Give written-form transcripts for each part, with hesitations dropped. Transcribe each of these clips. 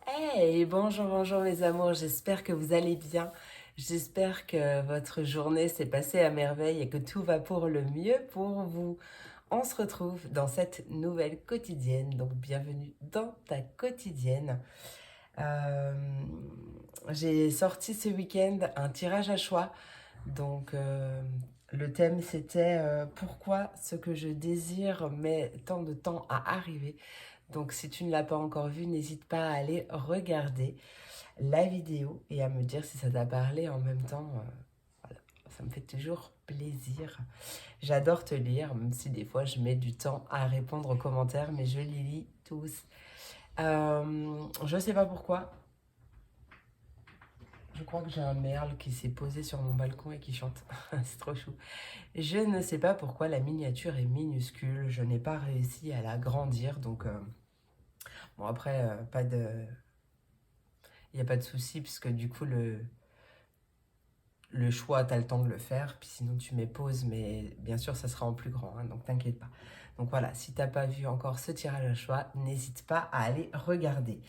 Hey, bonjour, bonjour mes amours, j'espère que vous allez bien. J'espère que votre journée s'est passée à merveille et que tout va pour le mieux pour vous. On se retrouve dans cette nouvelle quotidienne, donc bienvenue dans ta quotidienne. Euh, j'ai sorti ce week-end un tirage à choix, donc le thème c'était pourquoi ce que je désire met tant de temps à arriver. Donc si tu ne l'as pas encore vu, n'hésite pas à aller regarder la vidéo et à me dire si ça t'a parlé en même temps. Voilà, ça me fait toujours plaisir. J'adore te lire, même si des fois je mets du temps à répondre aux commentaires, mais je les lis tous. Je sais pas pourquoi. Je crois que j'ai un merle qui s'est posé sur mon balcon et qui chante. C'est trop chou. Je ne sais pas pourquoi la miniature est minuscule. Je n'ai pas réussi à l'agrandir. Donc, bon, après, pas de, il n'y a pas de souci, puisque du coup, le choix, tu as le temps de le faire. Puis sinon, tu mets pause, mais bien sûr, ça sera en plus grand, hein, donc t'inquiète pas. Donc voilà, si t'as pas vu encore ce tirage à choix, n'hésite pas à aller regarder.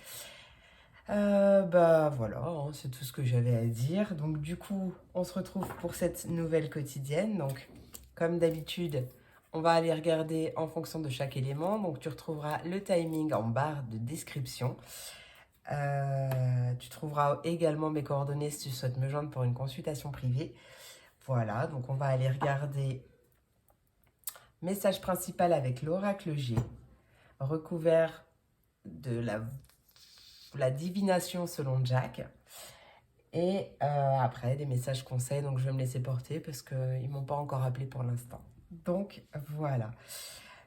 Bah voilà, hein, c'est tout ce que j'avais à dire. Donc du coup, on se retrouve pour cette nouvelle quotidienne. Donc, comme d'habitude, on va aller regarder en fonction de chaque élément. Donc tu retrouveras le timing en barre de description. Tu trouveras également mes coordonnées si tu souhaites me joindre pour une consultation privée. Voilà, donc on va aller regarder message principal avec l'oracle G, recouvert de la divination selon Jack. Et après, des messages conseils, donc je vais me laisser porter parce qu'ils ne m'ont pas encore appelé pour l'instant. Donc voilà.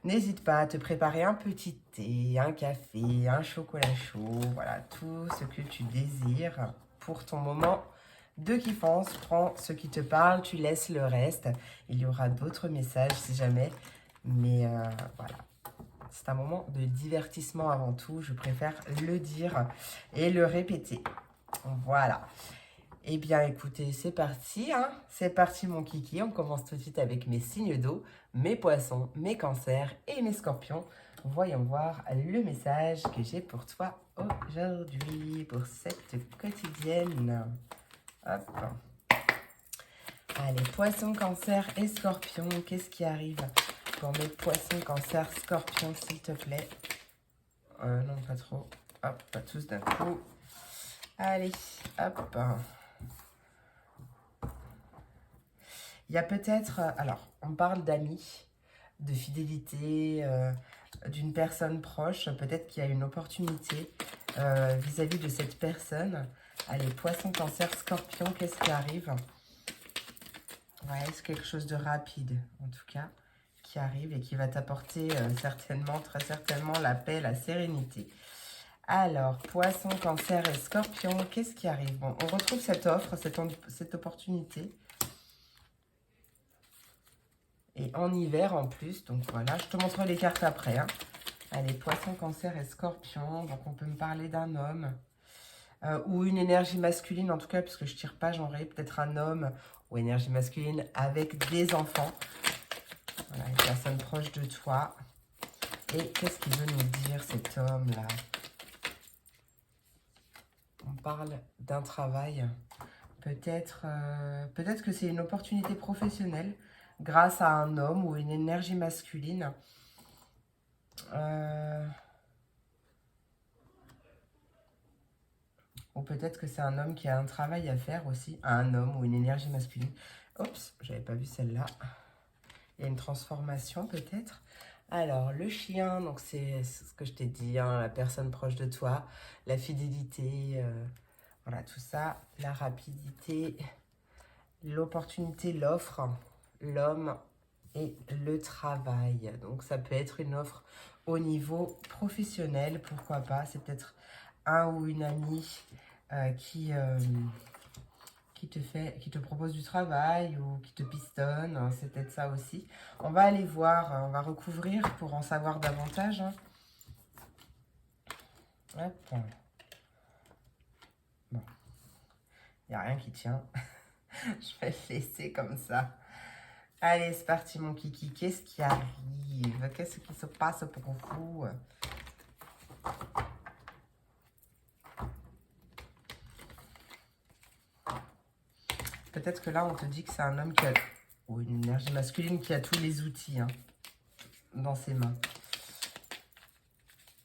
N'hésite pas à te préparer un petit thé, un café, un chocolat chaud, voilà, tout ce que tu désires pour ton moment de kiffance. Prends ce qui te parle, tu laisses le reste. Il y aura d'autres messages si jamais, mais voilà. C'est un moment de divertissement avant tout, je préfère le dire et le répéter. Voilà. Eh bien, écoutez, c'est parti, hein. C'est parti, mon kiki. On commence tout de suite avec mes signes d'eau, mes poissons, mes cancers et mes scorpions. Voyons voir le message que j'ai pour toi aujourd'hui, pour cette quotidienne. Hop. Allez, poissons, cancers et scorpions, qu'est-ce qui arrive pour mes poissons, cancers, scorpions, s'il te plaît? Non, pas trop. Hop, pas tous d'un coup. Allez, hop. Il y a peut-être, alors, on parle d'amis, de fidélité, d'une personne proche. Peut-être qu'il y a une opportunité vis-à-vis de cette personne. Allez, poisson, cancer, scorpion, qu'est-ce qui arrive? Ouais, c'est quelque chose de rapide, en tout cas, qui arrive et qui va t'apporter certainement, très certainement, la paix, la sérénité. Alors, poisson, cancer et scorpion, qu'est-ce qui arrive? Bon, on retrouve cette offre, cette opportunité. Et en hiver en plus, donc voilà, je te montre les cartes après. Hein. Allez, poisson, cancer et scorpion, donc on peut me parler d'un homme. Ou une énergie masculine, en tout cas, puisque je tire pas genré, peut-être un homme ou énergie masculine avec des enfants. Voilà, une personne proche de toi. Et qu'est-ce qu'il veut nous dire cet homme-là? On parle d'un travail. Peut-être que c'est une opportunité professionnelle grâce à un homme ou une énergie masculine. Ou peut-être que c'est un homme qui a un travail à faire aussi, un homme ou une énergie masculine. Oups, j'avais pas vu celle-là. Il y a une transformation peut-être. Alors, le chien, donc c'est ce que je t'ai dit, hein, la personne proche de toi, la fidélité, voilà, tout ça, la rapidité, l'opportunité, l'offre, l'homme et le travail. Donc, ça peut être une offre au niveau professionnel, pourquoi pas. C'est peut-être un ou une amie qui te propose du travail ou qui te pistonne, hein, c'est peut-être ça aussi. On va aller voir, on va recouvrir pour en savoir davantage. Hein. Hop. Bon, il n'y a rien qui tient. Je vais le laisser comme ça. Allez, c'est parti mon kiki. Qu'est-ce qui arrive? Qu'est-ce qui se passe pour vous? peut-être que là, on te dit que c'est un homme qui a... ou une énergie masculine qui a tous les outils hein, dans ses mains.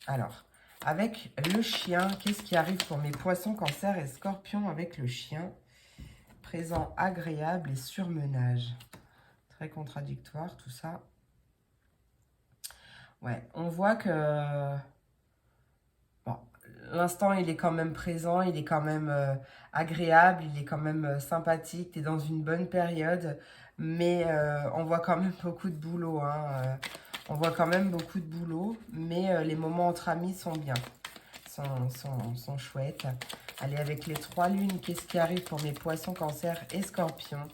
Alors, avec le chien, qu'est-ce qui arrive pour mes poissons, cancer et scorpions avec le chien? Présent agréable et surmenage. Très contradictoire tout ça. Ouais, on voit que... Bon, l'instant, il est quand même présent, il est quand même agréable, il est quand même sympathique, tu es dans une bonne période, mais on voit quand même beaucoup de boulot. Hein, on voit quand même beaucoup de boulot, mais les moments entre amis sont bien, sont chouettes. Allez, avec les 3 lunes, qu'est-ce qui arrive pour mes poissons, cancer et scorpions?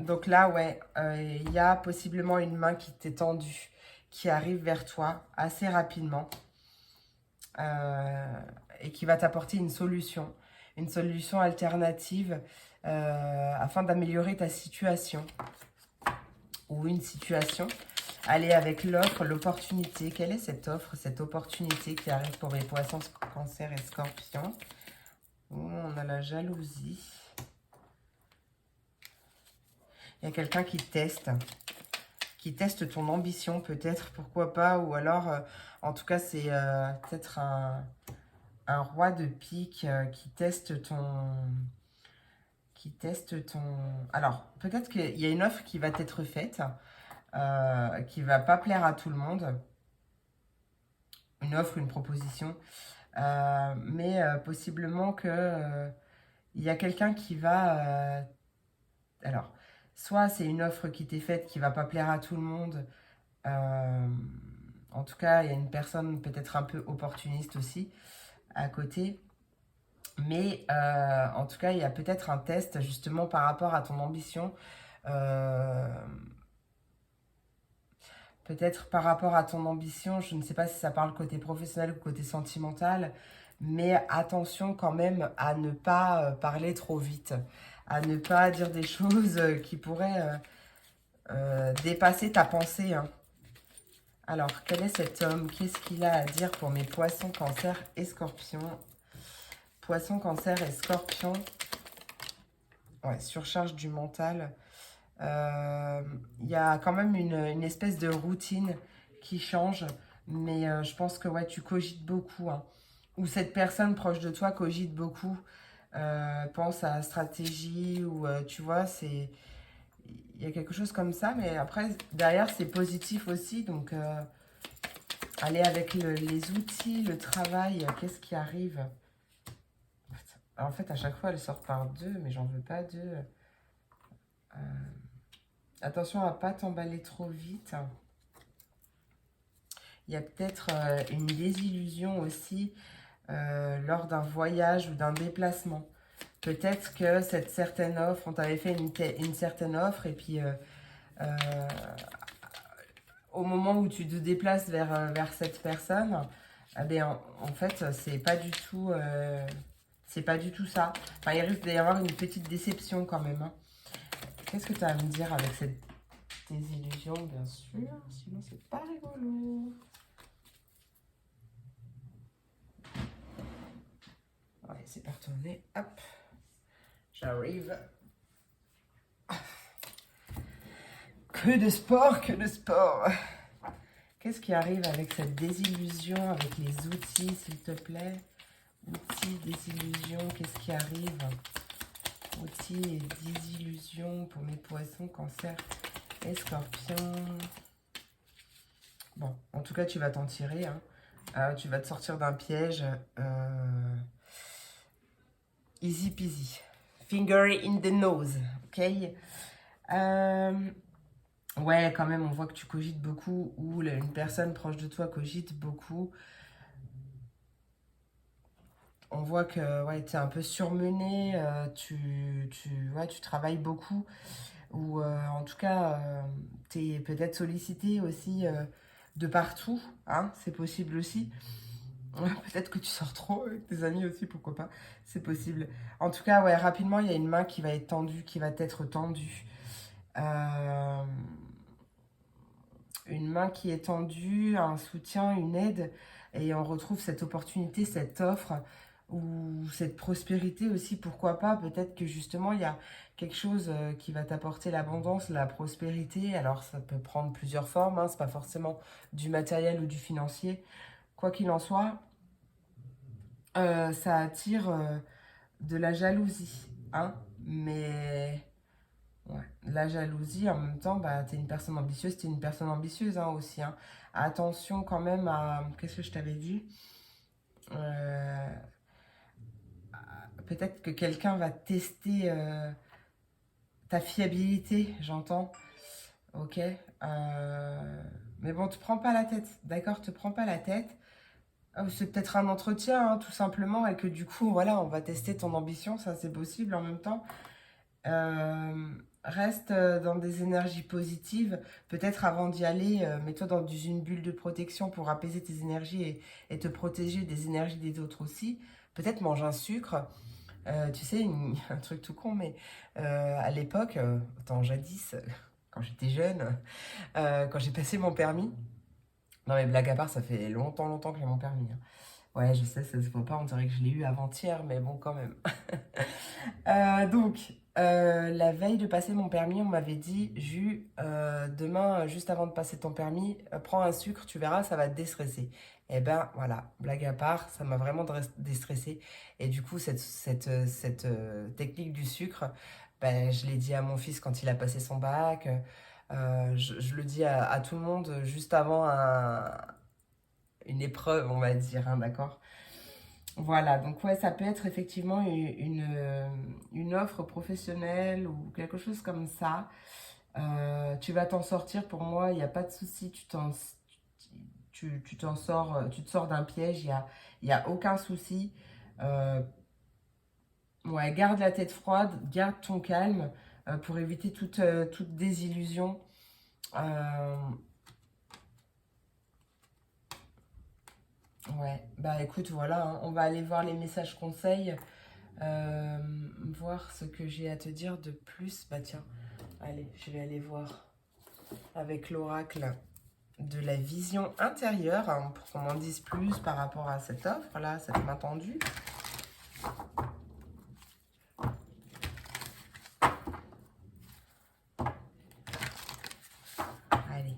Donc là, ouais, il y a possiblement une main qui t'est tendue, qui arrive vers toi assez rapidement et qui va t'apporter une solution alternative afin d'améliorer ta situation ou une situation. Allez, avec l'offre, l'opportunité. Quelle est cette offre, cette opportunité qui arrive pour mes poissons, cancer et scorpions? Oh, on a la jalousie. Il y a quelqu'un qui teste ton ambition peut-être, pourquoi pas, ou alors, en tout cas, c'est peut-être un roi de pique qui teste ton... Alors, peut-être qu'il y a une offre qui va t'être faite, qui va pas plaire à tout le monde. Une offre, une proposition. Mais possiblement que il y a quelqu'un qui va... alors, soit c'est une offre qui t'est faite qui va pas plaire à tout le monde. En tout cas, il y a une personne peut-être un peu opportuniste aussi à côté. Mais en tout cas, il y a peut-être un test justement par rapport à ton ambition. Peut-être par rapport à ton ambition, je ne sais pas si ça parle côté professionnel ou côté sentimental, mais attention quand même à ne pas parler trop vite, à ne pas dire des choses qui pourraient dépasser ta pensée. Hein. Alors, quel est cet homme? Qu'est-ce qu'il a à dire pour mes poissons, cancer et scorpions? Poissons, cancer et scorpions. Ouais, surcharge du mental. Il y a quand même une espèce de routine qui change. Mais je pense que ouais, tu cogites beaucoup. Hein. Ou cette personne proche de toi cogite beaucoup. Pense à stratégie ou tu vois, c'est... Il y a quelque chose comme ça. Mais après, derrière, c'est positif aussi. Donc... allez, avec les outils, le travail, qu'est-ce qui arrive? En fait, à chaque fois, elle sort par 2, mais j'en veux pas 2. Attention à ne pas t'emballer trop vite. Il y a peut-être une désillusion aussi lors d'un voyage ou d'un déplacement. Peut-être que cette certaine offre, on t'avait fait une certaine offre et puis au moment où tu te déplaces vers cette personne, eh bien, en fait, c'est pas du tout ça. Enfin, il risque d'y avoir une petite déception quand même. Hein. Qu'est-ce que tu as à me dire avec cette désillusion, bien sûr? Sinon, c'est pas rigolo. Allez, c'est pas retourné. Hop, j'arrive. Que de sport, que de sport. Qu'est-ce qui arrive avec cette désillusion, avec les outils, s'il te plaît? Outils, désillusion, qu'est-ce qui arrive? Outils et désillusion pour mes poissons, cancer et scorpions. Bon, en tout cas, tu vas t'en tirer. Hein. Tu vas te sortir d'un piège. Easy peasy. Finger in the nose, ok? Ouais, quand même, on voit que tu cogites beaucoup ou une personne proche de toi cogite beaucoup. On voit que ouais, tu es un peu surmené, tu travailles beaucoup ou en tout cas, tu es peut-être sollicité aussi de partout, hein, c'est possible aussi. Peut-être que tu sors trop avec tes amis aussi, pourquoi pas, c'est possible. En tout cas, ouais, rapidement, il y a une main qui va être tendue, qui va être tendue. Une main qui est tendue, un soutien, une aide, et on retrouve cette opportunité, cette offre ou cette prospérité aussi, pourquoi pas. Peut-être que justement, il y a quelque chose qui va t'apporter l'abondance, la prospérité. Alors, ça peut prendre plusieurs formes, hein. C'est pas forcément du matériel ou du financier. Quoi qu'il en soit, ça attire de la jalousie, hein. Mais ouais, la jalousie, en même temps, bah, t'es une personne ambitieuse, t'es une personne ambitieuse hein, aussi. Hein. Attention quand même à... Qu'est-ce que je t'avais dit? Euh, Peut-être que quelqu'un va tester ta fiabilité, j'entends. Ok. Mais bon, te prends pas la tête, d'accord? Te prends pas la tête. C'est peut-être un entretien, hein, tout simplement, et que du coup, voilà, on va tester ton ambition, ça c'est possible en même temps. Euh, Reste dans des énergies positives. Peut-être avant d'y aller, mets-toi dans une bulle de protection pour apaiser tes énergies et te protéger des énergies des autres aussi. Peut-être mange un sucre. Tu sais, un truc tout con, mais à l'époque, attends, jadis, quand j'étais jeune, quand j'ai passé mon permis, non mais blague à part, ça fait longtemps, longtemps que j'ai mon permis. Hein. Ouais, je sais, ça se voit pas, on dirait que je l'ai eu avant-hier, mais bon, quand même. La veille de passer mon permis, on m'avait dit, Jus, demain, juste avant de passer ton permis, prends un sucre, tu verras, ça va te déstresser. Et ben voilà, blague à part, ça m'a vraiment déstressé. Et du coup, cette technique du sucre, ben, je l'ai dit à mon fils quand il a passé son bac. Je le dis à tout le monde juste avant une épreuve, on va dire, hein, d'accord? Voilà, donc ouais, ça peut être effectivement une offre professionnelle ou quelque chose comme ça. Tu vas t'en sortir pour moi, il n'y a pas de souci, tu t'en sors, tu te sors d'un piège, il y a aucun souci. Euh, ouais, garde la tête froide, garde ton calme pour éviter toute désillusion. Euh, ouais, bah écoute, voilà, hein, on va aller voir les messages conseils. Euh, Voir ce que j'ai à te dire de plus. Bah tiens, allez, je vais aller voir avec l'oracle de la vision intérieure hein, pour qu'on m'en dise plus par rapport à cette offre-là, cette main tendue. Allez.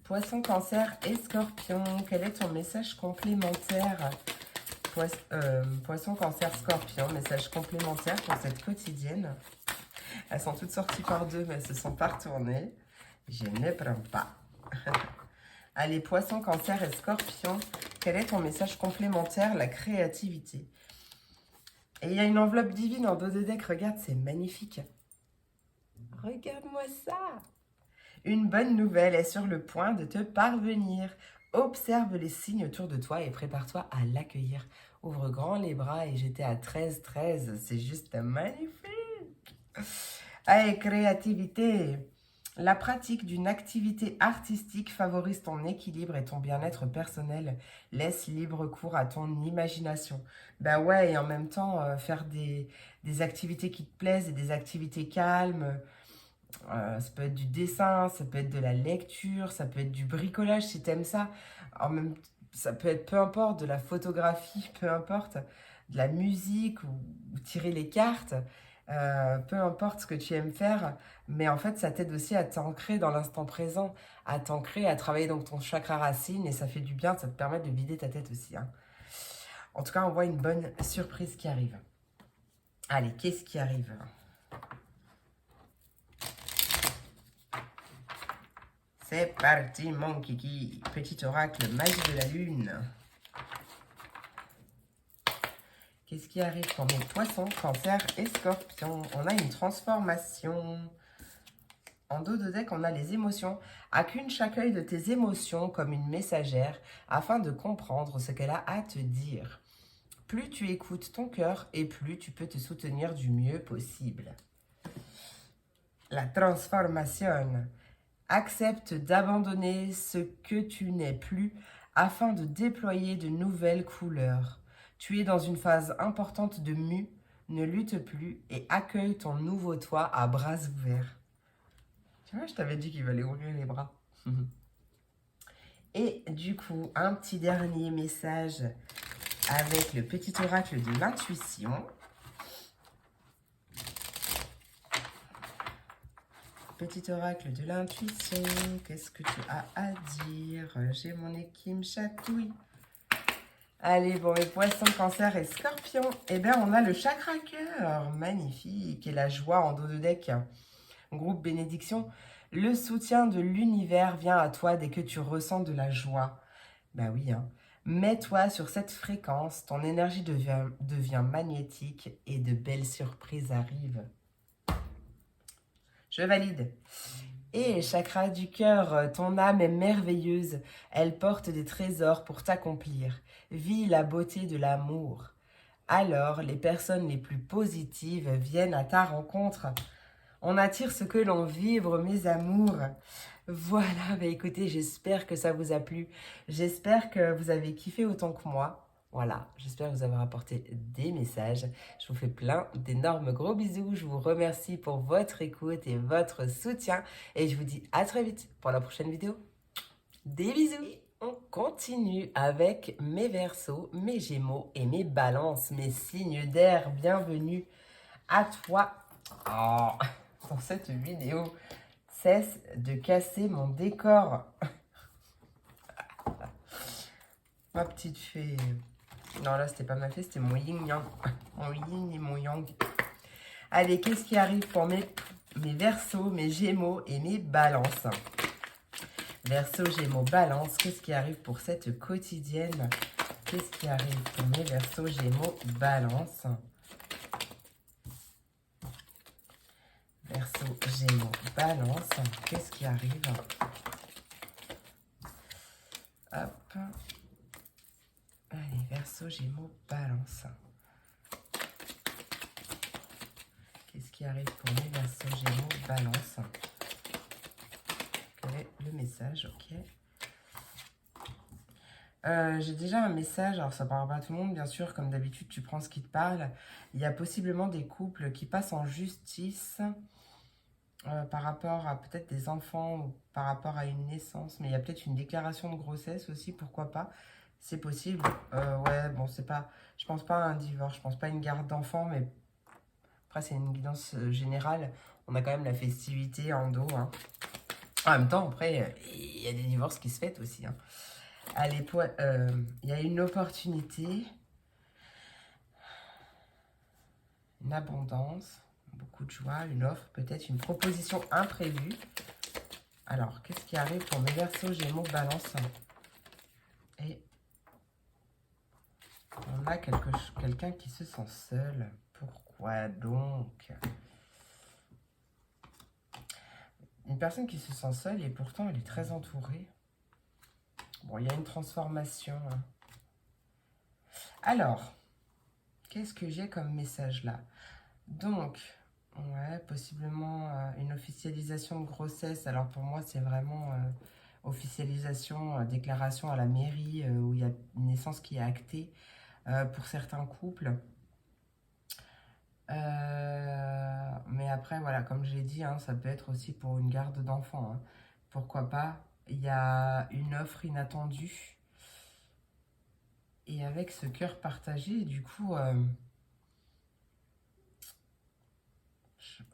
Poisson, cancer et scorpion, quel est ton message complémentaire? Poisson, cancer, scorpion, message complémentaire pour cette quotidienne. Elles sont toutes sorties par deux, mais elles se sont pas retournées. Je ne prends pas. Allez, poisson, cancer et scorpion, quel est ton message complémentaire? La créativité. Et il y a une enveloppe divine en dos de deck, regarde, c'est magnifique. Regarde-moi ça. Une bonne nouvelle est sur le point de te parvenir. Observe les signes autour de toi et prépare-toi à l'accueillir. Ouvre grand les bras et j'étais à 13-13, c'est juste magnifique. Allez, créativité. La pratique d'une activité artistique favorise ton équilibre et ton bien-être personnel. Laisse libre cours à ton imagination. Bah ouais, et en même temps, faire des activités qui te plaisent et des activités calmes. Ça peut être du dessin, ça peut être de la lecture, ça peut être du bricolage si t'aimes ça. En même, ça peut être peu importe, de la photographie, peu importe, de la musique ou tirer les cartes. Peu importe ce que tu aimes faire, mais en fait, ça t'aide aussi à t'ancrer dans l'instant présent, à t'ancrer, à travailler donc ton chakra racine, et ça fait du bien, ça te permet de vider ta tête aussi. Hein. En tout cas, on voit une bonne surprise qui arrive. Allez, qu'est-ce qui arrive? C'est parti, mon kiki. Petit oracle, magie de la lune. Qu'est-ce qui arrive pour mes poissons, cancer et scorpions? On a une transformation. En dos de deck, on a les émotions. Accune chaque œil de tes émotions comme une messagère afin de comprendre ce qu'elle a à te dire. Plus tu écoutes ton cœur et plus tu peux te soutenir du mieux possible. La transformation. Accepte d'abandonner ce que tu n'es plus afin de déployer de nouvelles couleurs. Tu es dans une phase importante de mue, ne lutte plus et accueille ton nouveau toi à bras ouverts. Tu vois, je t'avais dit qu'il fallait ouvrir les bras. Et du coup, un petit dernier message avec le petit oracle de l'intuition. Petit oracle de l'intuition, qu'est-ce que tu as à dire? J'ai mon nez qui me chatouille. Allez, bon, mes poissons, cancer et scorpion. Eh bien, on a le chakra cœur, magnifique, et la joie en dos de deck. Groupe bénédiction, le soutien de l'univers vient à toi dès que tu ressens de la joie. Ben oui, hein. Mets-toi sur cette fréquence, ton énergie devient magnétique et de belles surprises arrivent. Je valide. Et chakra du cœur, ton âme est merveilleuse. Elle porte des trésors pour t'accomplir. Vis la beauté de l'amour. Alors, les personnes les plus positives viennent à ta rencontre. On attire ce que l'on vibre, mes amours. Voilà, bah écoutez, j'espère que ça vous a plu. J'espère que vous avez kiffé autant que moi. Voilà, j'espère vous avoir apporté des messages. Je vous fais plein d'énormes gros bisous. Je vous remercie pour votre écoute et votre soutien. Et je vous dis à très vite pour la prochaine vidéo. Des bisous. On continue avec mes Verseaux, mes Gémeaux et mes Balances, mes signes d'air. Bienvenue à toi. Oh, dans cette vidéo, cesse de casser mon décor. Ma petite fée. Non, là, c'était pas ma fée, c'était mon yin-yang. Mon yin et mon yang. Allez, qu'est-ce qui arrive pour mes Verseaux, mes Gémeaux et mes Balances? Verseau, Gémeaux, Balance, qu'est-ce qui arrive pour cette quotidienne? Qu'est-ce qui arrive pour mes Verseaux, Gémeaux, Balance? Verseau, Gémeaux, Balance, qu'est-ce qui arrive? Hop. Allez, Verseau, Gémeaux, Balance. Qu'est-ce qui arrive pour mes Verseaux, Gémeaux, Balance? Quel est le message? Ok. J'ai déjà un message, alors ça parle pas à tout le monde, bien sûr, comme d'habitude, tu prends ce qui te parle. Il y a possiblement des couples qui passent en justice par rapport à peut-être des enfants ou par rapport à une naissance, mais il y a peut-être une déclaration de grossesse aussi, pourquoi pas? C'est possible. Ouais, bon, c'est pas, je pense pas à un divorce, je pense pas à une garde d'enfants, mais après, c'est une guidance générale. On a quand même la festivité en dos, hein. En même temps, après, il y a des divorces qui se fêtent aussi, hein. Allez, il y a une opportunité, une abondance, beaucoup de joie, une offre, peut-être une proposition imprévue. Alors, qu'est-ce qui arrive pour mes Verseaux, Gémeaux, Balance? Et on a quelqu'un qui se sent seul. Pourquoi donc? Une personne qui se sent seule et pourtant elle est très entourée. Bon, il y a une transformation. Alors, qu'est-ce que j'ai comme message là? Donc, ouais, possiblement une officialisation de grossesse. Alors pour moi, c'est vraiment officialisation, déclaration à la mairie où il y a une naissance qui est actée pour certains couples. Mais après, voilà, comme je l'ai dit, hein, ça peut être aussi pour une garde d'enfants, hein. Pourquoi pas? Il y a une offre inattendue. Et avec ce cœur partagé, du coup,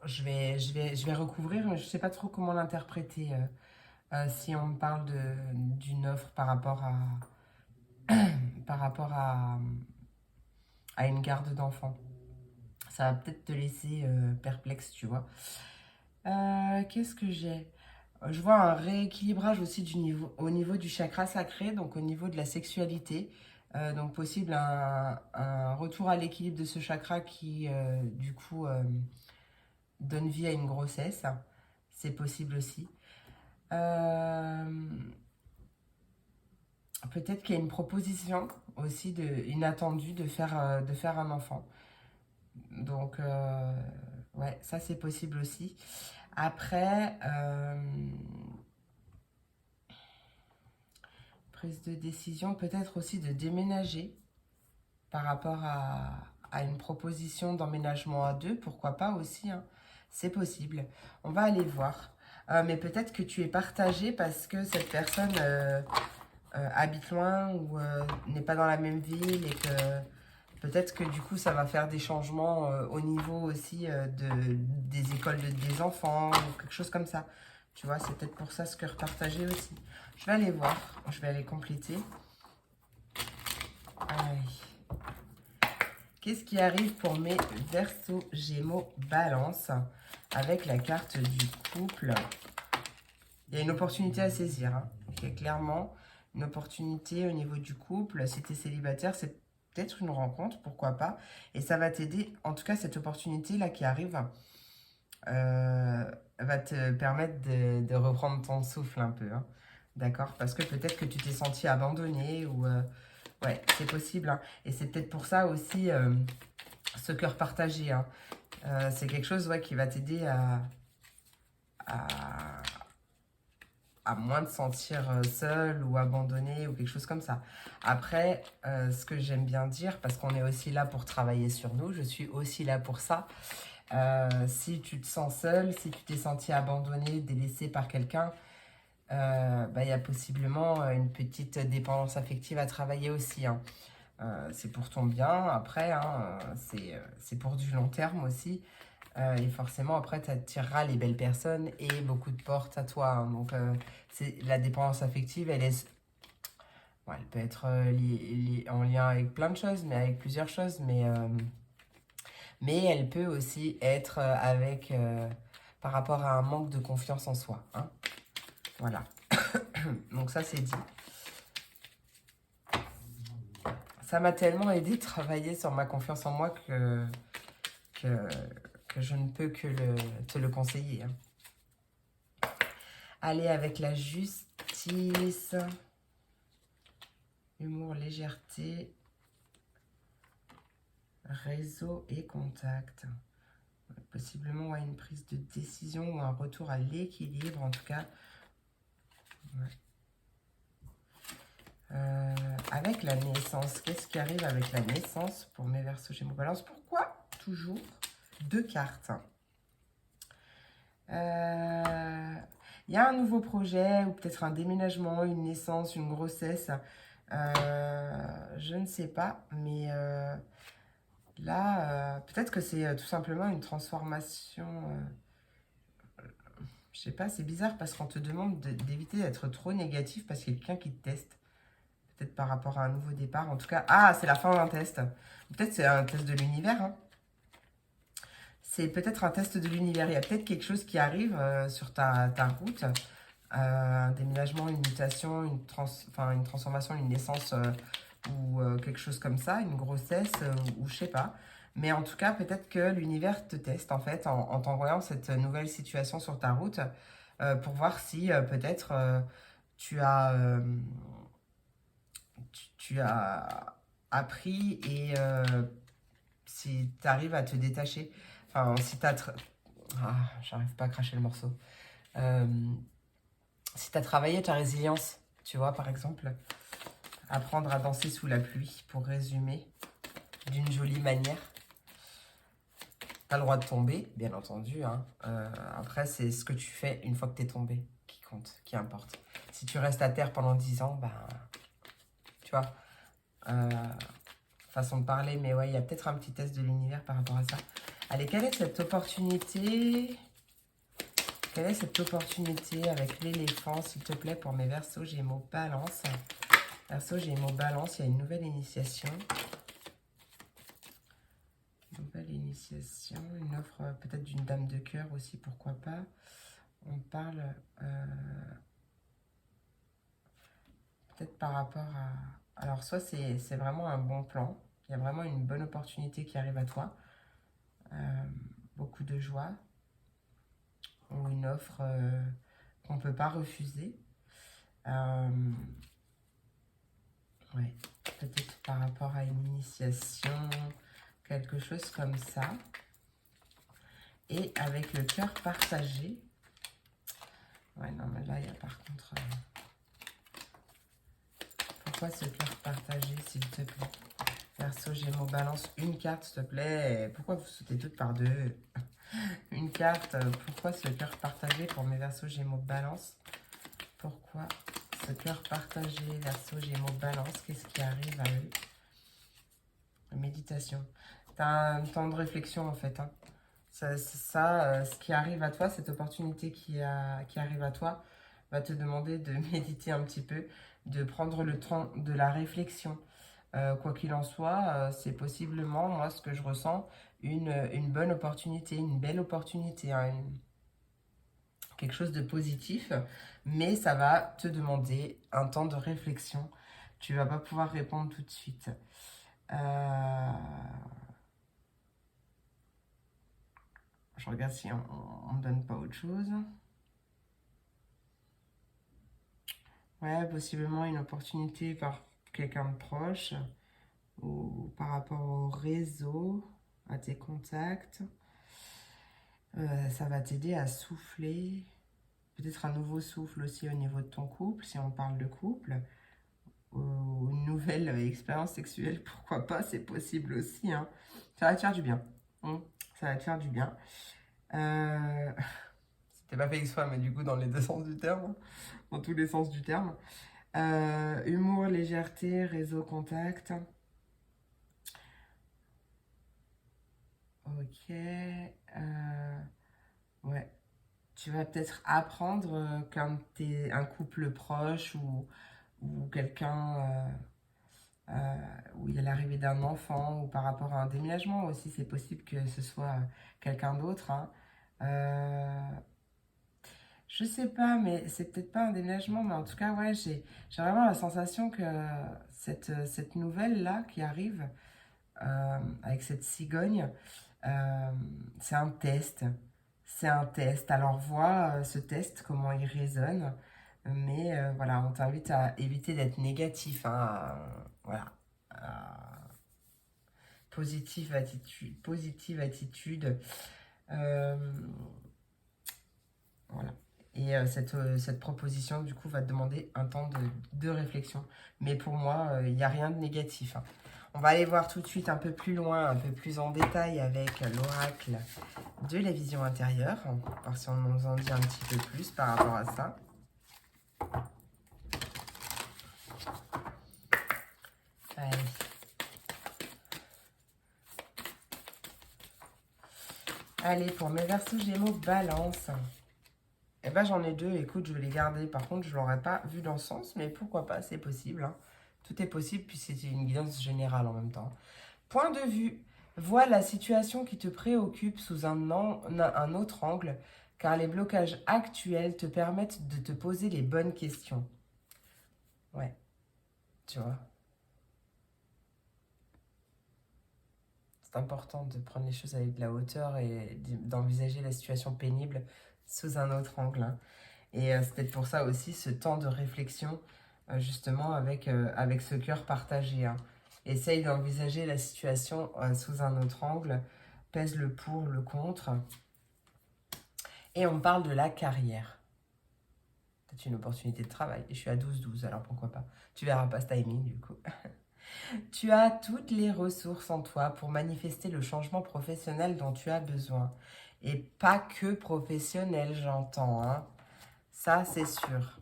je vais recouvrir, mais je ne sais pas trop comment l'interpréter. Si on me parle d'une offre par rapport à une garde d'enfants. Ça va peut-être te laisser perplexe, tu vois. Qu'est-ce que j'ai? Je vois un rééquilibrage aussi au niveau du chakra sacré, donc au niveau de la sexualité. Donc possible un retour à l'équilibre de ce chakra qui, du coup, donne vie à une grossesse. C'est possible aussi. Peut-être qu'il y a une proposition aussi inattendue de faire un enfant. Donc, ouais, ça c'est possible aussi. Après, prise de décision, peut-être aussi de déménager par rapport à une proposition d'emménagement à deux, pourquoi pas aussi, hein. C'est possible. On va aller voir. Mais peut-être que tu es partagé parce que cette personne habite loin ou n'est pas dans la même ville et que peut-être que du coup ça va faire des changements au niveau aussi des écoles des enfants ou quelque chose comme ça. Tu vois, c'est peut-être pour ça ce cœur partagé aussi. Je vais aller voir, je vais aller compléter. Allez. Qu'est-ce qui arrive pour mes Verseaux, Gémeaux, Balance avec la carte du couple? Il y a une opportunité à saisir, hein. Okay, clairement, une opportunité au niveau du couple. Si tu es célibataire, c'est peut-être une rencontre, pourquoi pas. Et ça va t'aider, en tout cas cette opportunité-là qui arrive, va te permettre de reprendre ton souffle un peu, hein. D'accord? Parce que peut-être que tu t'es senti abandonné ou... ouais, c'est possible, hein. Et c'est peut-être pour ça aussi ce cœur partagé, hein. C'est quelque chose, ouais, qui va t'aider à, à moins te sentir seul ou abandonné ou quelque chose comme ça. Après, ce que j'aime bien dire, parce qu'on est aussi là pour travailler sur nous, je suis aussi là pour ça. Si tu te sens seul, si tu t'es senti abandonné, délaissé par quelqu'un, bah, y a possiblement une petite dépendance affective à travailler aussi, hein. C'est pour ton bien, après, hein, c'est pour du long terme aussi. Et forcément, après, tu attireras les belles personnes et beaucoup de portes à toi, hein. Donc, la dépendance affective, bon, elle peut être en lien avec plein de choses, mais avec plusieurs choses. Mais elle peut aussi être par rapport à un manque de confiance en soi, hein. Voilà. Donc ça, c'est dit. Ça m'a tellement aidé de travailler sur ma confiance en moi que je ne peux que te le conseiller, hein. Allez, avec la justice, humour, légèreté, réseau et contact. Possiblement, ouais, une prise de décision ou un retour à l'équilibre, en tout cas. Ouais. Avec la naissance, qu'est-ce qui arrive avec la naissance pour mes Verseaux, Gémeaux, Balance? Pourquoi toujours 2 cartes? Il y a un nouveau projet ou peut-être un déménagement, une naissance, une grossesse. Je ne sais pas, mais là, peut-être que c'est tout simplement une transformation. Je sais pas, c'est bizarre parce qu'on te demande d'éviter d'être trop négatif parce qu'il y a quelqu'un qui te teste. Peut-être par rapport à un nouveau départ. En tout cas, c'est la fin d'un test. Peut-être c'est un test de l'univers, hein. C'est peut-être un test de l'univers. Il y a peut-être quelque chose qui arrive sur ta route. Un déménagement, une mutation, une transformation, une naissance ou quelque chose comme ça, une grossesse ou je sais pas. Mais en tout cas, peut-être que l'univers te teste en fait en t'envoyant cette nouvelle situation sur ta route pour voir si peut-être tu as, tu as appris et si tu arrives à te détacher. Enfin, si tu as... j'arrive pas à cracher le morceau. Si tu as travaillé ta résilience, tu vois, par exemple, apprendre à danser sous la pluie, pour résumer, d'une jolie manière. Tu as le droit de tomber, bien entendu, hein. Après, c'est ce que tu fais une fois que tu es tombé qui compte, qui importe. Si tu restes à terre pendant 10 ans, ben, tu vois, façon de parler, mais ouais, il y a peut-être un petit test de l'univers par rapport à ça. Allez, quelle est cette opportunité? Quelle est cette opportunité avec l'éléphant, s'il te plaît, pour mes Verseaux, Gémeaux, Balance? Verseaux, Gémeaux, Balance, il y a une nouvelle initiation. Nouvelle initiation, une offre peut-être d'une dame de cœur aussi, pourquoi pas. On parle peut-être par rapport à... Alors, soit c'est vraiment un bon plan, il y a vraiment une bonne opportunité qui arrive à toi. Beaucoup de joie. Ou une offre qu'on ne peut pas refuser. Ouais, peut-être par rapport à une initiation, quelque chose comme ça. Et avec le cœur partagé. Ouais, non, mais là, il y a par contre... pourquoi ce cœur partagé, s'il te plaît? Verseau, Gémeaux, Balance, une carte, s'il te plaît. Pourquoi vous sautez toutes par deux? Une carte. Pourquoi ce cœur partagé pour mes Verseaux, Gémeaux, Balance? Pourquoi ce cœur partagé, Verseau, Gémeaux, Balance, qu'est-ce qui arrive à eux? Méditation. Tu as un temps de réflexion en fait. Hein. Ce qui arrive à toi, cette opportunité qui arrive à toi, va te demander de méditer un petit peu, de prendre le temps de la réflexion. Quoi qu'il en soit, c'est possiblement, moi, ce que je ressens, une bonne opportunité, une belle opportunité, hein, quelque chose de positif, mais ça va te demander un temps de réflexion. Tu vas pas pouvoir répondre tout de suite. Je regarde si on me donne pas autre chose. Ouais, possiblement une opportunité par quelqu'un de proche ou par rapport au réseau, à tes contacts. Ça va t'aider à souffler. Peut-être un nouveau souffle aussi au niveau de ton couple, si on parle de couple. Ou une nouvelle expérience sexuelle, pourquoi pas, c'est possible aussi. Hein. Ça va te faire du bien. Ça va te faire du bien. C'était pas fait exprès, mais du coup, dans les deux sens du terme. Hein. Dans tous les sens du terme. Humour, légèreté, réseau, contact. Ok. Ouais. Tu vas peut-être apprendre quand tu es un couple proche ou quelqu'un où il y a l'arrivée d'un enfant ou par rapport à un déménagement aussi, c'est possible que ce soit quelqu'un d'autre. Hein. Je sais pas, mais c'est peut-être pas un déménagement, mais en tout cas, ouais, j'ai vraiment la sensation que cette nouvelle-là qui arrive avec cette cigogne, euh, c'est un test. C'est un test. Alors, vois ce test, comment il résonne. Mais voilà, on t'invite à éviter d'être négatif. Hein, voilà. Positive attitude. Positive attitude. Voilà. Et cette proposition, du coup, va te demander un temps de réflexion. Mais pour moi, il n'y a rien de négatif. Hein. On va aller voir tout de suite un peu plus loin, un peu plus en détail avec l'oracle de la vision intérieure. Voir si on nous en dit un petit peu plus par rapport à ça. Allez. Allez, pour mes Verseaux, Gémeaux, Balance. Eh ben, j'en ai deux. Écoute, je vais les garder. Par contre, je ne l'aurais pas vu dans ce sens, mais pourquoi pas, c'est possible. Hein. Tout est possible, puis c'est une guidance générale en même temps. Point de vue. Vois la situation qui te préoccupe sous un autre angle, car les blocages actuels te permettent de te poser les bonnes questions. Ouais, tu vois. C'est important de prendre les choses avec de la hauteur et d'envisager la situation pénible sous un autre angle. Hein. Et c'est peut-être pour ça aussi ce temps de réflexion, justement, avec ce cœur partagé. Hein. Essaye d'envisager la situation sous un autre angle, pèse le pour, le contre. Et on parle de la carrière. Peut-être une opportunité de travail. Et je suis à 12-12, alors pourquoi pas. Tu verras pas ce timing, du coup. Tu as toutes les ressources en toi pour manifester le changement professionnel dont tu as besoin. Et pas que professionnel, j'entends. Hein. Ça, c'est sûr.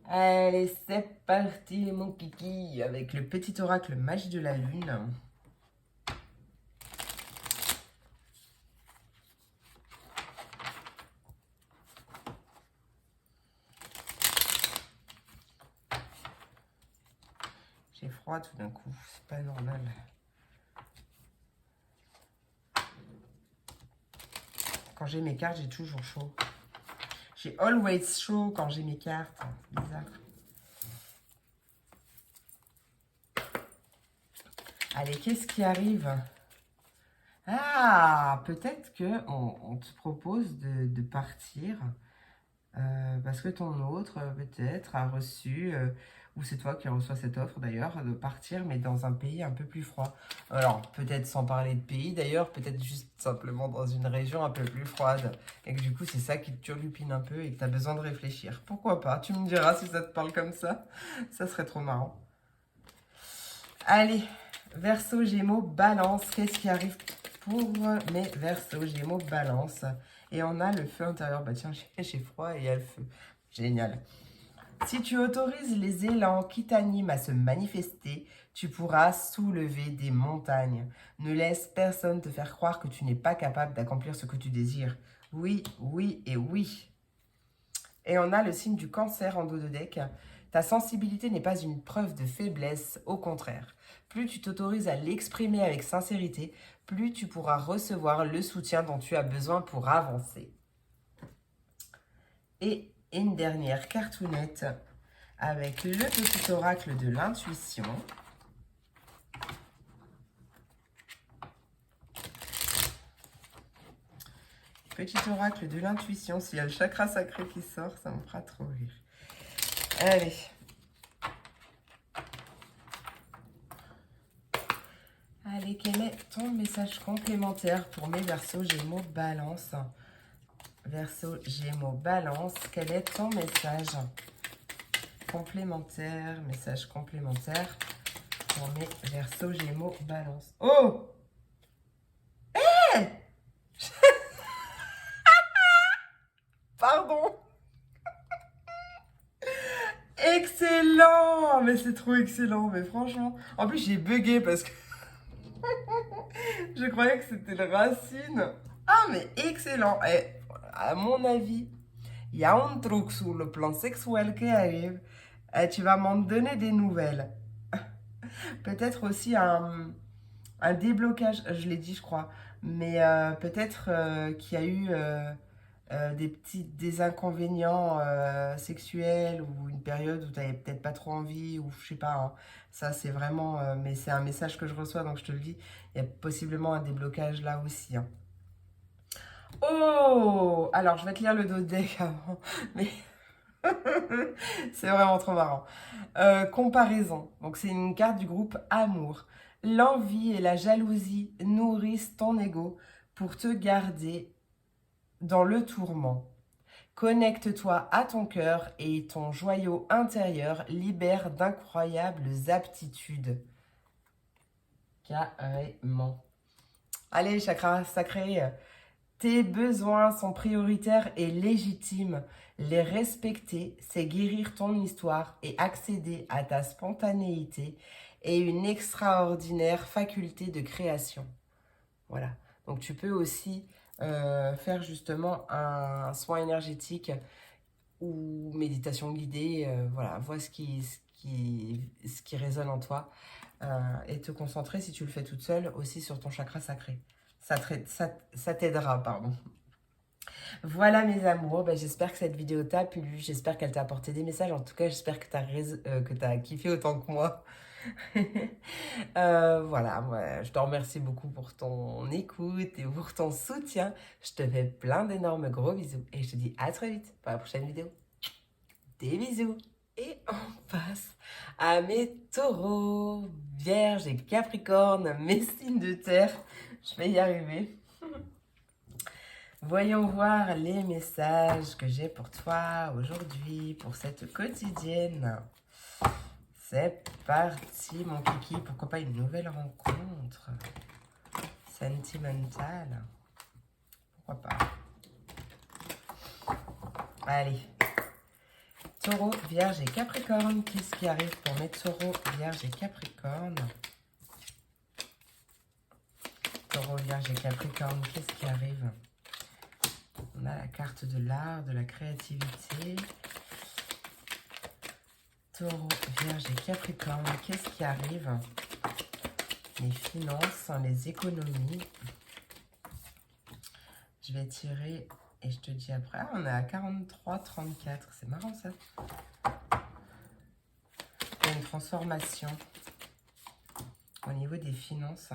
Allez, c'est parti, mon kiki, avec le petit oracle magie de la lune. J'ai froid tout d'un coup, c'est pas normal. Quand j'ai mes cartes, j'ai toujours chaud. J'ai always chaud quand j'ai mes cartes. Bizarre. Allez, qu'est-ce qui arrive? Ah, peut-être qu'on te propose de partir parce que ton autre, peut-être, a reçu, ou c'est toi qui reçois cette offre d'ailleurs, de partir, mais dans un pays un peu plus froid. Alors, peut-être sans parler de pays d'ailleurs, peut-être juste simplement dans une région un peu plus froide. Et que du coup, c'est ça qui te turlupine un peu et que tu as besoin de réfléchir. Pourquoi pas? Tu me diras si ça te parle comme ça. Ça serait trop marrant. Allez, Verseau, Gémeaux, Balance. Qu'est-ce qui arrive pour mes Verseaux, Gémeaux, Balance? Et on a le feu intérieur. Bah tiens, j'ai froid et il y a le feu. Génial. Si tu autorises les élans qui t'animent à se manifester, tu pourras soulever des montagnes. Ne laisse personne te faire croire que tu n'es pas capable d'accomplir ce que tu désires. Oui, oui et oui. Et on a le signe du cancer en dos de deck. Ta sensibilité n'est pas une preuve de faiblesse, au contraire. Plus tu t'autorises à l'exprimer avec sincérité, plus tu pourras recevoir le soutien dont tu as besoin pour avancer. Et une dernière cartoonette avec le petit oracle de l'intuition. Petit oracle de l'intuition. S'il y a le chakra sacré qui sort, ça me fera trop rire. Allez. Allez, quel est ton message complémentaire pour mes Verseaux, Gémeaux, Balance? Verseau, Gémeaux, Balance, quel est ton message complémentaire? Message complémentaire pour mes Verseaux, Gémeaux, Balance. Oh! Hey! Pardon! Excellent! Mais c'est trop excellent, mais franchement. En plus, j'ai bugué parce que je croyais que c'était le racine. Ah, mais excellent! Et, à mon avis, il y a un truc sur le plan sexuel qui arrive. Et tu vas m'en donner des nouvelles. Peut-être aussi un déblocage, je l'ai dit, je crois. Mais peut-être qu'il y a eu des inconvénients sexuels ou une période où tu n'avais peut-être pas trop envie ou je sais pas. Hein. Ça, c'est vraiment... mais c'est un message que je reçois, donc je te le dis. Il y a possiblement un déblocage là aussi. Hein. Oh! Alors, je vais te lire le dos de deck avant. Mais c'est vraiment trop marrant. Comparaison. Donc, c'est une carte du groupe Amour. L'envie et la jalousie nourrissent ton ego pour te garder dans le tourment. Connecte-toi à ton cœur et ton joyau intérieur libère d'incroyables aptitudes. Carrément. Allez, chakra sacré, tes besoins sont prioritaires et légitimes. Les respecter, c'est guérir ton histoire et accéder à ta spontanéité et une extraordinaire faculté de création. Voilà. Donc tu peux aussi faire justement un soin énergétique ou méditation guidée. Voilà, vois ce qui résonne en toi et te concentrer, si tu le fais toute seule, aussi sur ton chakra sacré. Ça t'aidera, pardon. Voilà mes amours, ben, j'espère que cette vidéo t'a plu, j'espère qu'elle t'a apporté des messages, en tout cas j'espère que t'as kiffé autant que moi. Voilà, je te remercie beaucoup pour ton écoute et pour ton soutien. Je te fais plein d'énormes gros bisous et je te dis à très vite pour la prochaine vidéo. Des bisous et on passe à mes taureaux, vierges et capricornes, mes signes de terre. Je vais y arriver. Voyons voir les messages que j'ai pour toi aujourd'hui, pour cette quotidienne. C'est parti, mon kiki. Pourquoi pas une nouvelle rencontre sentimentale? Pourquoi pas? Allez. Taureau, Vierge et Capricorne. Qu'est-ce qui arrive pour mes taureaux, Vierge et Capricorne? Taureau, Vierge et Capricorne, qu'est-ce qui arrive? On a la carte de l'art, de la créativité. Taureau, Vierge et Capricorne, qu'est-ce qui arrive? Les finances, les économies. Je vais tirer et je te dis après. Ah, on est à 43-34. C'est marrant ça. Il y a une transformation au niveau des finances.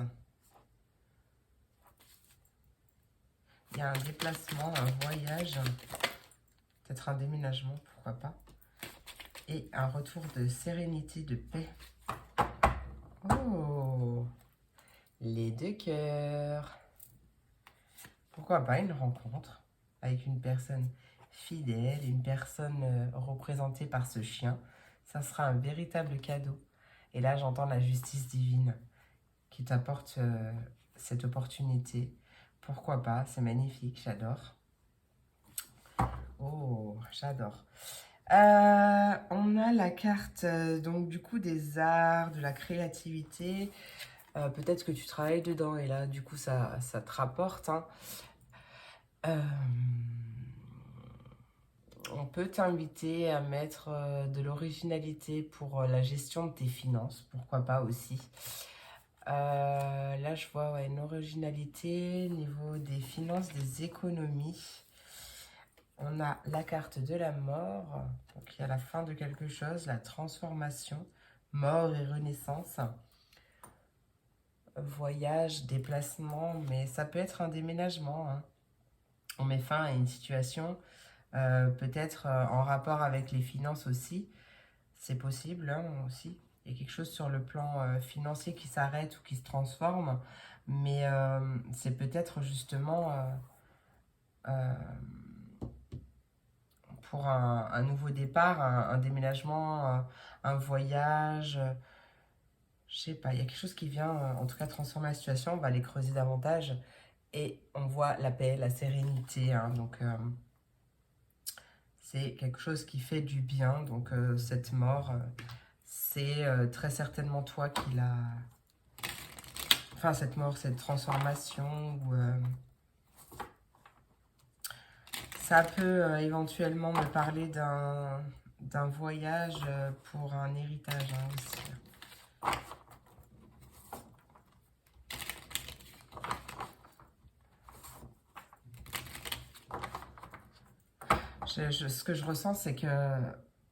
Il y a un déplacement, un voyage, peut-être un déménagement, pourquoi pas. Et un retour de sérénité, de paix. Oh, les deux cœurs. Pourquoi pas une rencontre avec une personne fidèle, une personne représentée par ce chien. Ça sera un véritable cadeau. Et là, j'entends la justice divine qui t'apporte cette opportunité. Pourquoi pas, c'est magnifique, j'adore. Oh, j'adore. On a la carte, donc du coup, des arts, de la créativité. Peut-être que tu travailles dedans et là, du coup, ça te rapporte, hein. On peut t'inviter à mettre de l'originalité pour la gestion de tes finances, pourquoi pas aussi. Là, je vois ouais, une originalité au niveau des finances, des économies. On a la carte de la mort, donc il y a la fin de quelque chose, la transformation, mort et renaissance. Voyage, déplacement, mais ça peut être un déménagement, hein. On met fin à une situation, peut-être en rapport avec les finances aussi. C'est possible hein, aussi. Il y a quelque chose sur le plan financier qui s'arrête ou qui se transforme, mais c'est peut-être justement euh, pour un nouveau départ, un déménagement, un voyage. Je sais pas, il y a quelque chose qui vient, en tout cas, transformer la situation. On va les creuser davantage. Et on voit la paix, la sérénité, hein, donc c'est quelque chose qui fait du bien. Donc cette mort, c'est très certainement toi qui l'a... Enfin, cette mort, cette transformation, ou ça peut éventuellement me parler d'un voyage pour un héritage hein, aussi. Ce que je ressens, c'est que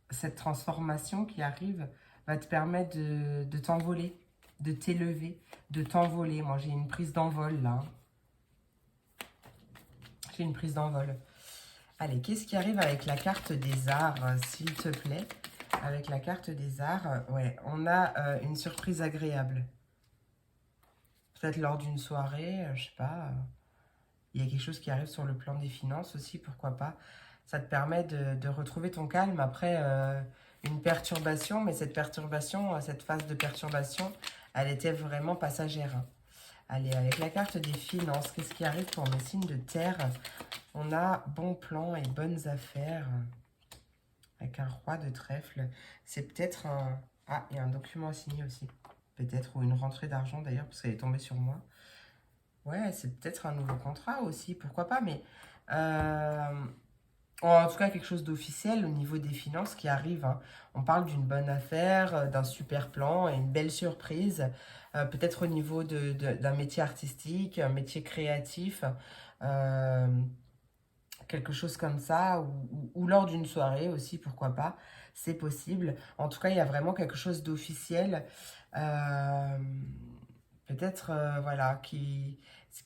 cette transformation qui arrive va te permettre de t'envoler, de t'élever, de t'envoler. Moi, j'ai une prise d'envol là. J'ai une prise d'envol. Allez, qu'est-ce qui arrive avec la carte des arts, s'il te plaît? Avec la carte des arts, ouais, on a une surprise agréable. Peut-être lors d'une soirée, je sais pas. Il y a quelque chose qui arrive sur le plan des finances aussi, pourquoi pas. Ça te permet de retrouver ton calme après une perturbation, mais cette perturbation, cette phase de perturbation, elle était vraiment passagère. Allez, avec la carte des finances, qu'est-ce qui arrive pour mes signes de terre? On a bon plan et bonnes affaires, avec un roi de trèfle. C'est peut-être un... Ah, il y a un document à signer aussi. Peut-être, ou une rentrée d'argent d'ailleurs, parce qu'elle est tombée sur moi. Ouais, c'est peut-être un nouveau contrat aussi, pourquoi pas, mais en tout cas quelque chose d'officiel au niveau des finances qui arrive, hein. On parle d'une bonne affaire, d'un super plan et une belle surprise, peut-être au niveau d'un métier artistique, un métier créatif, euh, quelque chose comme ça, ou lors d'une soirée aussi, pourquoi pas, c'est possible. En tout cas, il y a vraiment quelque chose d'officiel. Euh, Peut-être voilà, qui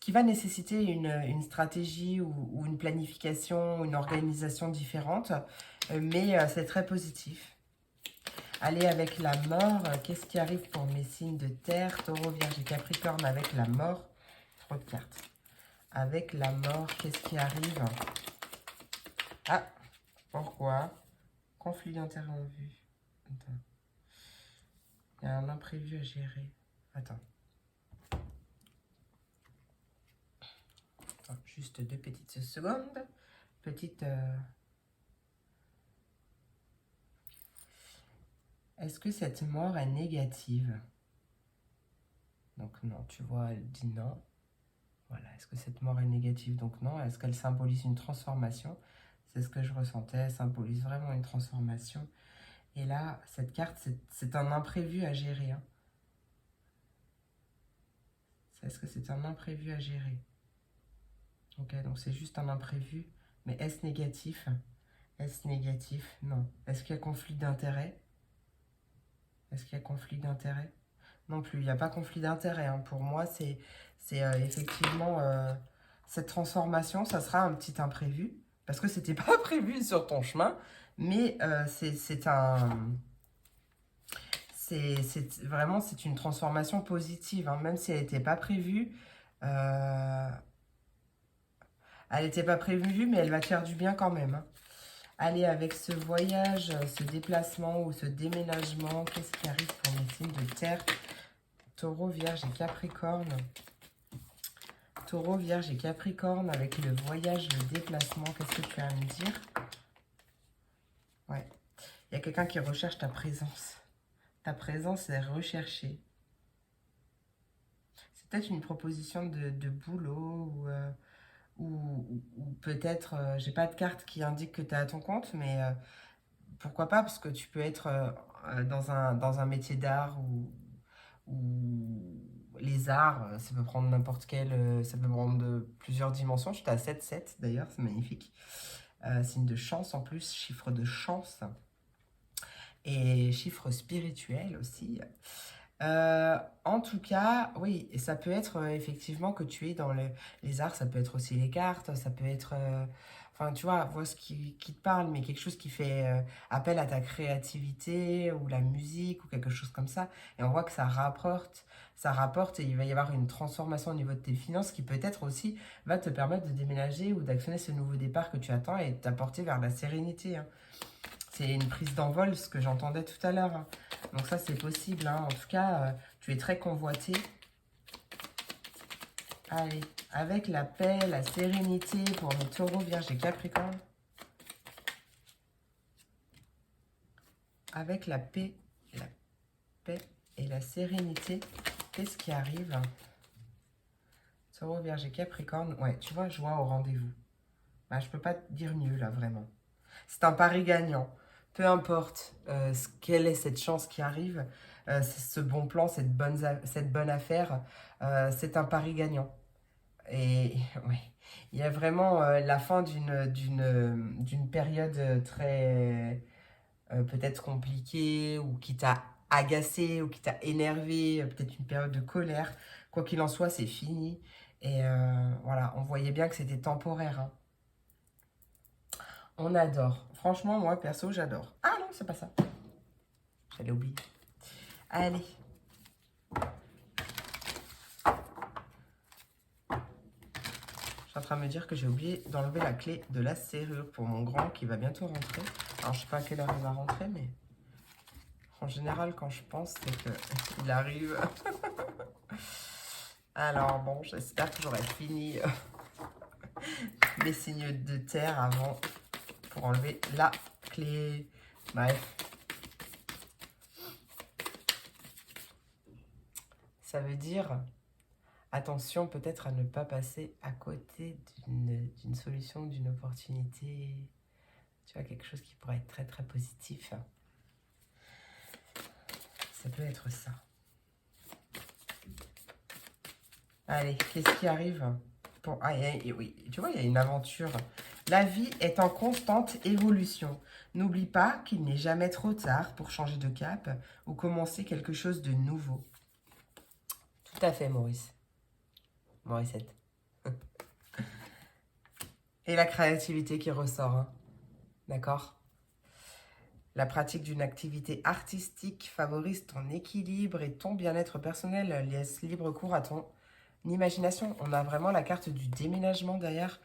va nécessiter une stratégie ou une planification, une organisation différente, mais c'est très positif. Allez, avec la mort, qu'est-ce qui arrive pour mes signes de terre, Taureau, Vierge et Capricorne avec la mort? Trop de cartes. Avec la mort, qu'est-ce qui arrive? Ah, pourquoi? Conflit d'intérêt en vue. Attends. Il y a un imprévu à gérer. Attends. Juste 2 petites secondes. Petite... Est-ce que cette mort est négative? Donc non, tu vois, elle dit non. Voilà, est-ce que cette mort est négative? Donc non. Est-ce qu'elle symbolise une transformation? C'est ce que je ressentais, elle symbolise vraiment une transformation. Et là, cette carte, c'est un imprévu à gérer, hein. Est-ce que c'est un imprévu à gérer? Ok, donc c'est juste un imprévu. Mais est-ce négatif? Est-ce négatif? Non. Est-ce qu'il y a conflit d'intérêt? Est-ce qu'il y a conflit d'intérêt? Non plus, il n'y a pas conflit d'intérêt, hein. Pour moi, c'est effectivement cette transformation, ça sera un petit imprévu. Parce que c'était pas prévu sur ton chemin. Mais c'est vraiment, c'est une transformation positive, hein. Même si elle n'était pas prévue. Elle n'était pas prévue, mais elle va te faire du bien quand même, hein. Allez, avec ce voyage, ce déplacement ou ce déménagement, qu'est-ce qui arrive pour mes signes de terre? Taureau, Vierge et Capricorne. Taureau, Vierge et Capricorne, avec le voyage, le déplacement, qu'est-ce que tu as à me dire? Ouais, Il y a quelqu'un qui recherche ta présence. Ta présence est recherchée. C'est peut-être une proposition de boulot ou peut-être, j'ai pas de carte qui indique que tu es à ton compte, mais pourquoi pas, parce que tu peux être dans un métier d'art ou les arts, ça peut prendre n'importe quel, ça peut prendre plusieurs dimensions. J'étais à 7-7 d'ailleurs, c'est magnifique. Signe de chance en plus, chiffre de chance et chiffre spirituel aussi. En tout cas, oui, ça peut être effectivement que tu es dans les arts, ça peut être aussi les cartes, ça peut être, enfin tu vois ce qui te parle, mais quelque chose qui fait appel à ta créativité ou la musique ou quelque chose comme ça. Et on voit que ça rapporte et il va y avoir une transformation au niveau de tes finances qui peut-être aussi va te permettre de déménager ou d'actionner ce nouveau départ que tu attends et t'apporter vers la sérénité, hein. C'est une prise d'envol, ce que j'entendais tout à l'heure, hein. Donc ça, c'est possible, hein. En tout cas, tu es très convoité. Allez, avec la paix, la sérénité pour mes taureaux, vierges et capricornes. Avec la paix et la sérénité, qu'est-ce qui arrive? Taureau, vierge et capricorne. Ouais, tu vois, joie au rendez-vous. Bah, je peux pas te dire mieux, là, vraiment. C'est un pari gagnant. Peu importe quelle est cette chance qui arrive, ce bon plan, cette bonne affaire, c'est un pari gagnant. Et ouais, il y a vraiment la fin d'une période très peut-être compliquée ou qui t'a agacé ou qui t'a énervé, peut-être une période de colère. Quoi qu'il en soit, c'est fini. Et voilà, on voyait bien que c'était temporaire, hein. On adore. Franchement, moi, perso, j'adore. Ah non, c'est pas ça. J'allais oublier. Allez. Je suis en train de me dire que j'ai oublié d'enlever la clé de la serrure pour mon grand qui va bientôt rentrer. Alors, je sais pas à quelle heure il va rentrer, mais en général, quand je pense, c'est qu'il arrive. Alors, bon, j'espère que j'aurai fini mes signes de terre avant pour enlever la clé. Bref. Ça veut dire... Attention peut-être à ne pas passer à côté d'une solution, d'une opportunité. Tu vois, quelque chose qui pourrait être très très positif. Ça peut être ça. Allez, qu'est-ce qui arrive pour... Ah, oui, tu vois, il y a une aventure. La vie est en constante évolution. N'oublie pas qu'il n'est jamais trop tard pour changer de cap ou commencer quelque chose de nouveau. Tout à fait, Maurice. Morissette. Et la créativité qui ressort, hein. D'accord ? La pratique d'une activité artistique favorise ton équilibre et ton bien-être personnel. Laisse libre cours à ton imagination. On a vraiment la carte du déménagement derrière.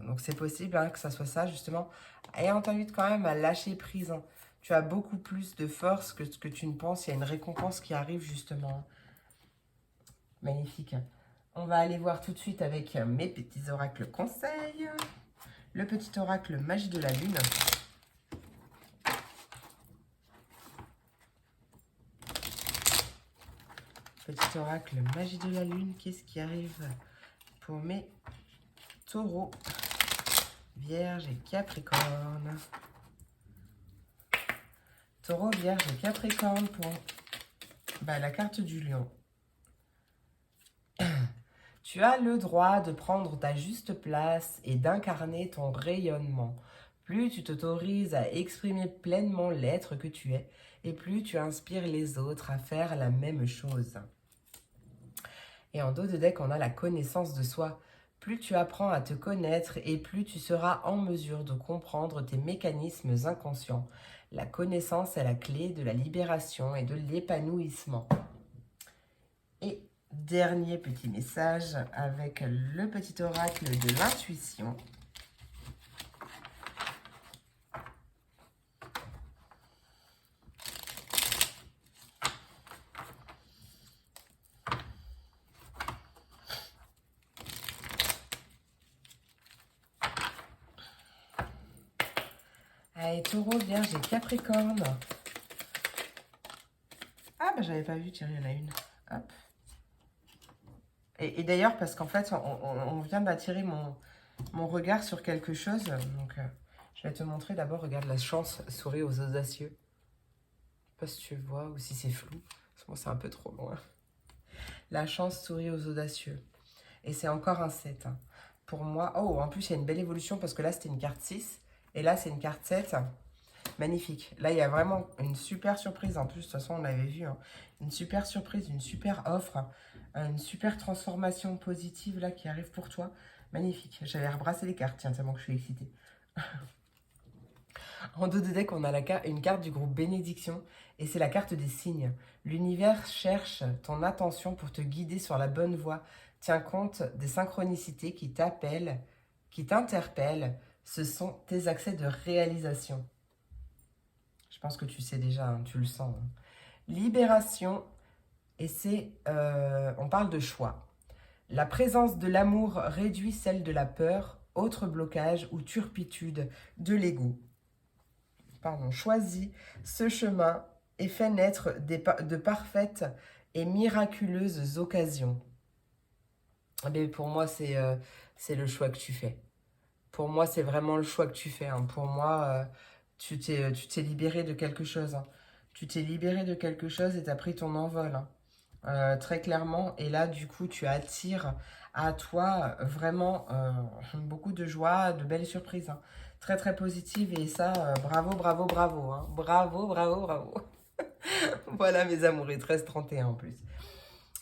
Donc c'est possible, hein, que ça soit ça justement. Et on t'invite quand même à lâcher prise, hein. Tu as beaucoup plus de force que ce que tu ne penses. Il y a une récompense qui arrive justement. Magnifique. On va aller voir tout de suite avec mes petits oracles conseils. Le petit oracle magie de la lune. Petit oracle magie de la lune. Qu'est-ce qui arrive pour mes taureaux, vierge et capricorne? Taureau, vierge et capricorne pour la carte du lion. Tu as le droit de prendre ta juste place et d'incarner ton rayonnement. Plus tu t'autorises à exprimer pleinement l'être que tu es, et plus tu inspires les autres à faire la même chose. Et en dos de deck, on a la connaissance de soi. Plus tu apprends à te connaître et plus tu seras en mesure de comprendre tes mécanismes inconscients. La connaissance est la clé de la libération et de l'épanouissement. Et dernier petit message avec le petit oracle de l'intuition. Allez, taureau, vierge et capricorne. Ah, bah j'avais pas vu, tiens, il y en a une. Hop. Et d'ailleurs, parce qu'en fait, on vient d'attirer mon regard sur quelque chose. Donc, je vais te montrer d'abord. Regarde, la chance sourit aux audacieux. Je sais pas si tu le vois ou si c'est flou. Parce que moi, c'est un peu trop loin. La chance sourit aux audacieux. Et c'est encore un 7. Hein. Pour moi, oh, en plus, il y a une belle évolution parce que là, c'était une carte 6. Et là, c'est une carte 7. Magnifique. Là, il y a vraiment une super surprise. En plus, de toute façon, on l'avait vu. Hein. Une super surprise, une super offre, une super transformation positive là qui arrive pour toi. Magnifique. J'avais rebrassé les cartes, tiens, tellement que je suis excitée. En dos de deck, on a une carte du groupe Bénédiction. Et c'est la carte des signes. L'univers cherche ton attention pour te guider sur la bonne voie. Tiens compte des synchronicités qui t'appellent, qui t'interpellent. Ce sont tes accès de réalisation. Je pense que tu sais déjà, hein, tu le sens. Hein. Libération, et c'est, on parle de choix. La présence de l'amour réduit celle de la peur, autre blocage ou turpitude de l'ego. Pardon, choisis ce chemin et fais naître de parfaites et miraculeuses occasions. Mais pour moi, c'est le choix que tu fais. Pour moi, c'est vraiment le choix que tu fais. Hein. Pour moi, tu t'es libéré de quelque chose. Hein. Tu t'es libéré de quelque chose et tu as pris ton envol. Hein. Très clairement. Et là, du coup, tu attires à toi vraiment beaucoup de joie, de belles surprises. Hein. Très, très positives. Et ça, bravo, bravo, bravo. Hein. Bravo, bravo, bravo. Voilà mes amours. Et 13-31 en plus.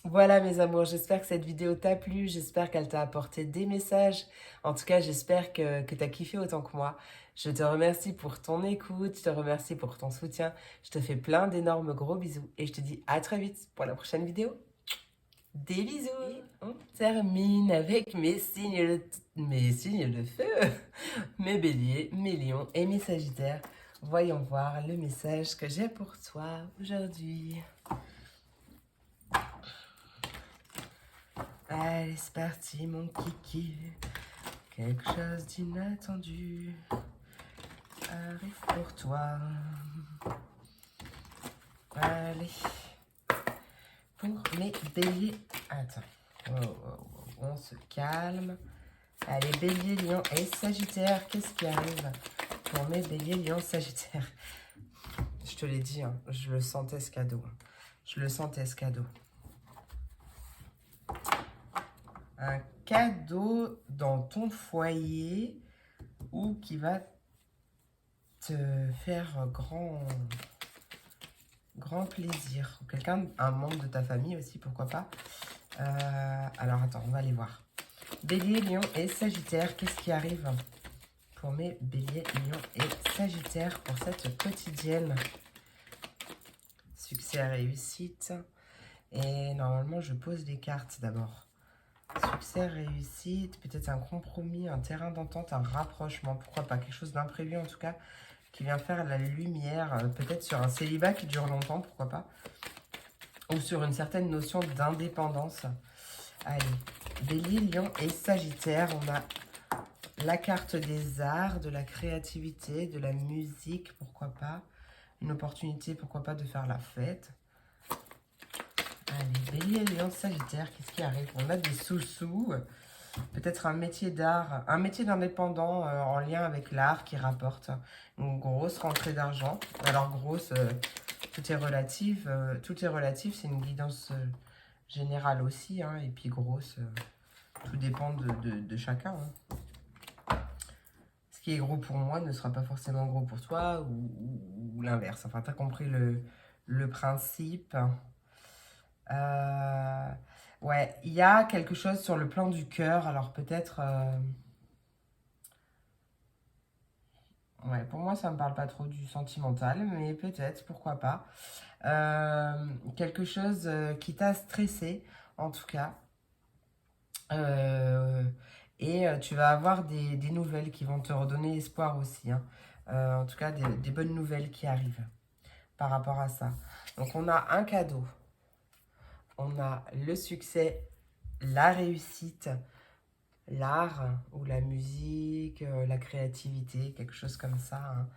Voilà mes amours, j'espère que cette vidéo t'a plu, j'espère qu'elle t'a apporté des messages. En tout cas, j'espère que tu as kiffé autant que moi. Je te remercie pour ton écoute, je te remercie pour ton soutien. Je te fais plein d'énormes gros bisous et je te dis à très vite pour la prochaine vidéo. Des bisous. On termine avec mes signes de feu, mes béliers, mes lions et mes sagittaires. Voyons voir le message que j'ai pour toi aujourd'hui. Allez, c'est parti, mon kiki. Quelque chose d'inattendu arrive pour toi. Allez. Pour mes béliers. Attends. On se calme. Allez, bélier, lion et sagittaire. Qu'est-ce qui arrive pour mes béliers, lion, sagittaire? Je te l'ai dit, hein, je le sentais ce cadeau. Je le sentais ce cadeau. Un cadeau dans ton foyer ou qui va te faire grand plaisir. Un membre de ta famille aussi, pourquoi pas. Alors attends, on va aller voir. Bélier, lion et sagittaire, qu'est-ce qui arrive pour mes béliers, lion et sagittaire pour cette quotidienne? Succès, réussite. Et normalement, je pose les cartes d'abord. Succès, réussite, peut-être un compromis, un terrain d'entente, un rapprochement, pourquoi pas, quelque chose d'imprévu en tout cas, qui vient faire la lumière, peut-être sur un célibat qui dure longtemps, pourquoi pas, ou sur une certaine notion d'indépendance. Allez, Bélier, Lion et Sagittaire, on a la carte des arts, de la créativité, de la musique, pourquoi pas, une opportunité, pourquoi pas, de faire la fête. Allez, Bélier, Lion, Sagittaire, qu'est-ce qui arrive? On a des sous-sous, peut-être un métier d'art, un métier d'indépendant en lien avec l'art qui rapporte une grosse rentrée d'argent. Alors grosse, tout est relatif, c'est une guidance générale aussi, hein, et puis grosse, tout dépend de chacun. Hein. Ce qui est gros pour moi ne sera pas forcément gros pour toi, ou l'inverse. Enfin, tu as compris le principe. Ouais, il y a quelque chose sur le plan du cœur, alors peut-être... ouais, pour moi, ça ne me parle pas trop du sentimental, mais peut-être, pourquoi pas. Quelque chose qui t'a stressé, en tout cas. Et tu vas avoir des nouvelles qui vont te redonner espoir aussi. Hein. En tout cas, des bonnes nouvelles qui arrivent par rapport à ça. Donc, on a un cadeau. On a le succès, la réussite, l'art ou la musique, la créativité, quelque chose comme ça. Hein.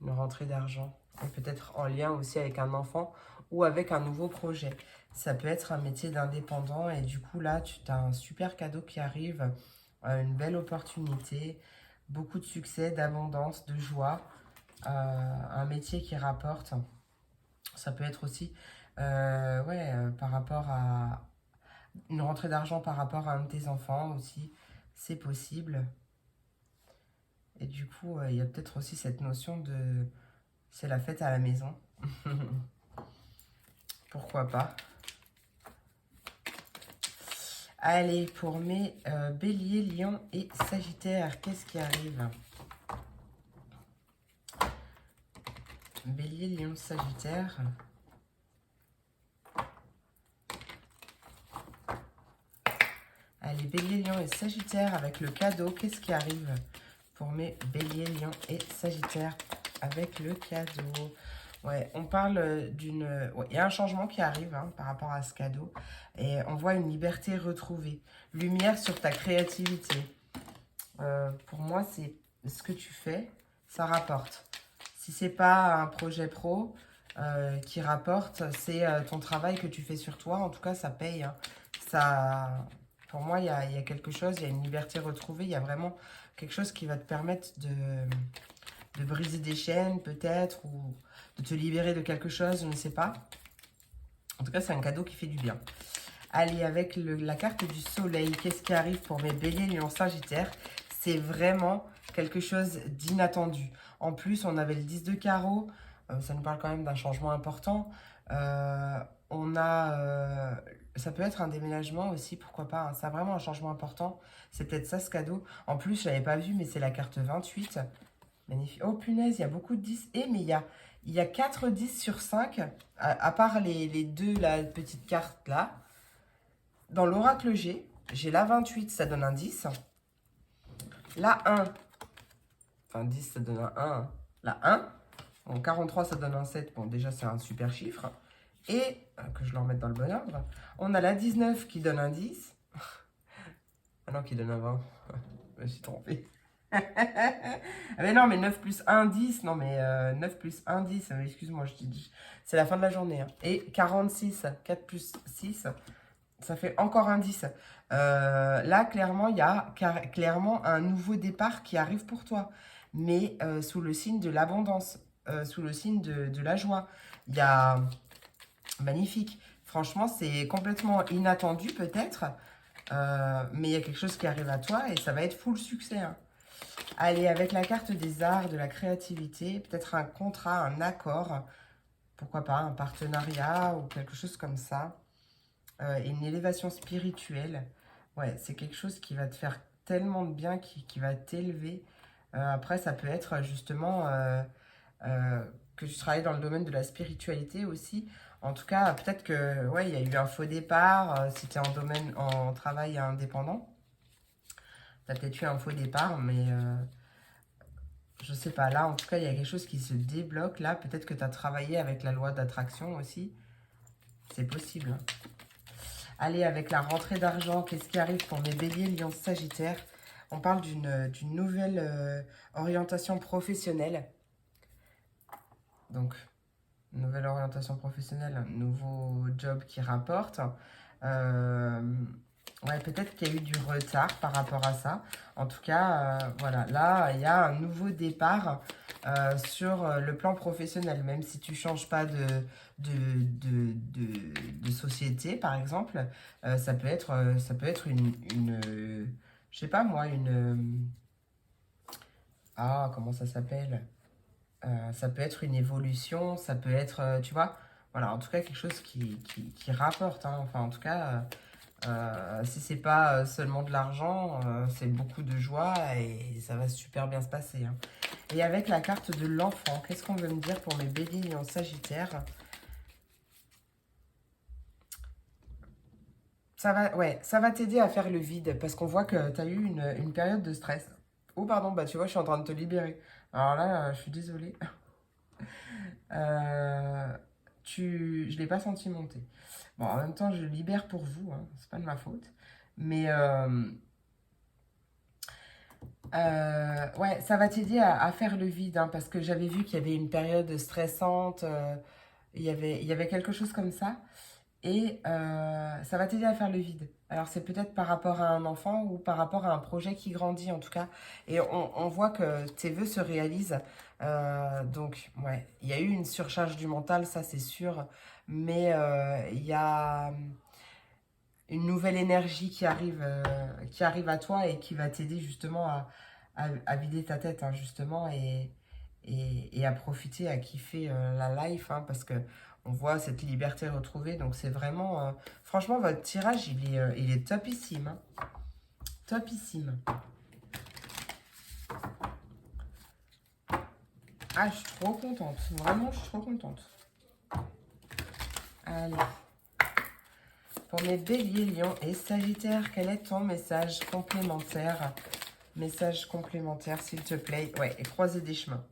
une rentrée d'argent. Et peut-être en lien aussi avec un enfant ou avec un nouveau projet. Ça peut être un métier d'indépendant et du coup là, tu as un super cadeau qui arrive, une belle opportunité, beaucoup de succès, d'abondance, de joie, un métier qui rapporte. Ça peut être aussi par rapport à une rentrée d'argent par rapport à un de tes enfants aussi, c'est possible. Et du coup, il y a peut-être aussi cette notion de c'est la fête à la maison. Pourquoi pas. Allez, pour mes béliers, lions et sagittaires, qu'est-ce qui arrive? Bélier, lion, sagittaire. Allez, bélier, lion et sagittaire avec le cadeau, qu'est-ce qui arrive pour mes béliers, lions et sagittaires avec le cadeau? Ouais, on parle d'une... ouais, il y a un changement qui arrive par rapport à ce cadeau. Et on voit une liberté retrouvée. Lumière sur ta créativité. Pour moi, c'est ce que tu fais, ça rapporte. Si c'est pas un projet pro qui rapporte, c'est ton travail que tu fais sur toi. En tout cas, ça paye. Ça, pour moi, il y a quelque chose, il y a une liberté retrouvée. Il y a vraiment quelque chose qui va te permettre de briser des chaînes, peut-être, ou de te libérer de quelque chose, je ne sais pas. En tout cas, c'est un cadeau qui fait du bien. Allez, avec la carte du soleil, qu'est-ce qui arrive pour mes béliers, lions, sagittaires? C'est vraiment quelque chose d'inattendu. En plus, on avait le 10 de carreau. Ça nous parle quand même d'un changement important. Ça peut être un déménagement aussi, pourquoi pas. C'est vraiment un changement important. C'est peut-être ça, ce cadeau. En plus, je ne l'avais pas vu, mais c'est la carte 28. Magnifique. Oh punaise, il y a beaucoup de 10. Il y a 4 10 sur 5, à part les deux, la petite carte là. Dans l'oracle G, j'ai la 28, ça donne un 10. La 1, enfin 10, ça donne un 1. La 1, en 43, ça donne un 7. Bon, déjà, c'est un super chiffre. Et, que je le remette dans le bon ordre, on a la 19 qui donne un 10. Ah non, qui donne un 20. Je me suis trompée. Ah mais non, mais 9 plus 1, 10. Non, mais 9 plus 1, 10. Excuse-moi, c'est la fin de la journée. Et 46, 4 plus 6, ça fait encore un 10. Là, clairement, il y a clairement un nouveau départ qui arrive pour toi. Mais sous le signe de l'abondance, sous le signe de la joie. Il y a... Magnifique. Franchement, c'est complètement inattendu peut-être. Mais il y a quelque chose qui arrive à toi et ça va être full succès. Allez, avec la carte des arts, de la créativité, peut-être un contrat, un accord. Pourquoi pas, un partenariat ou quelque chose comme ça. Une élévation spirituelle. Ouais, c'est quelque chose qui va te faire tellement de bien, qui va t'élever. Après, ça peut être justement que tu travailles dans le domaine de la spiritualité aussi. En tout cas, peut-être que ouais, il y a eu un faux départ si tu es en travail indépendant. Tu as peut-être eu un faux départ, mais je sais pas. Là, en tout cas, il y a quelque chose qui se débloque. Là, peut-être que tu as travaillé avec la loi d'attraction aussi. C'est possible. Allez, avec la rentrée d'argent, qu'est-ce qui arrive pour mes béliers, lions, sagittaires? On parle d'une nouvelle orientation professionnelle. Donc, nouvelle orientation professionnelle, un nouveau job qui rapporte. Ouais, peut-être qu'il y a eu du retard par rapport à ça. En tout cas, voilà, là, il y a un nouveau départ sur le plan professionnel. Même si tu ne changes pas de société, par exemple, ça peut être je sais pas moi, ah, comment ça s'appelle? Ça peut être une évolution, ça peut être, tu vois, voilà, en tout cas, quelque chose qui rapporte. Enfin, en tout cas, si c'est pas seulement de l'argent, c'est beaucoup de joie et ça va super bien se passer. Et avec la carte de l'enfant, qu'est-ce qu'on veut me dire pour mes béliers en sagittaire? Ouais, ça va t'aider à faire le vide parce qu'on voit que tu as eu une période de stress. Oh, pardon, bah tu vois, je suis en train de te libérer. Alors là, je suis désolée. Euh, je l'ai pas senti monter. Bon, en même temps, je libère pour vous, c'est pas de ma faute. Mais Ouais, ça va t'aider à faire le vide, hein, parce que j'avais vu qu'il y avait une période stressante, il y avait quelque chose comme ça, et ça va t'aider à faire le vide. Alors c'est peut-être par rapport à un enfant ou par rapport à un projet qui grandit en tout cas, et on voit que tes vœux se réalisent. Donc ouais, il y a eu une surcharge du mental, ça c'est sûr, mais il y a une nouvelle énergie qui arrive à toi et qui va t'aider justement à vider ta tête, hein, justement, et à profiter, à kiffer la life, hein, parce que on voit cette liberté retrouvée. Donc c'est vraiment... franchement, votre tirage, il est topissime. Hein. Topissime. Ah, je suis trop contente. Vraiment, je suis trop contente. Allez. Pour mes béliers, lions et sagittaires, quel est ton message complémentaire? Message complémentaire, s'il te plaît. Ouais, et croiser des chemins.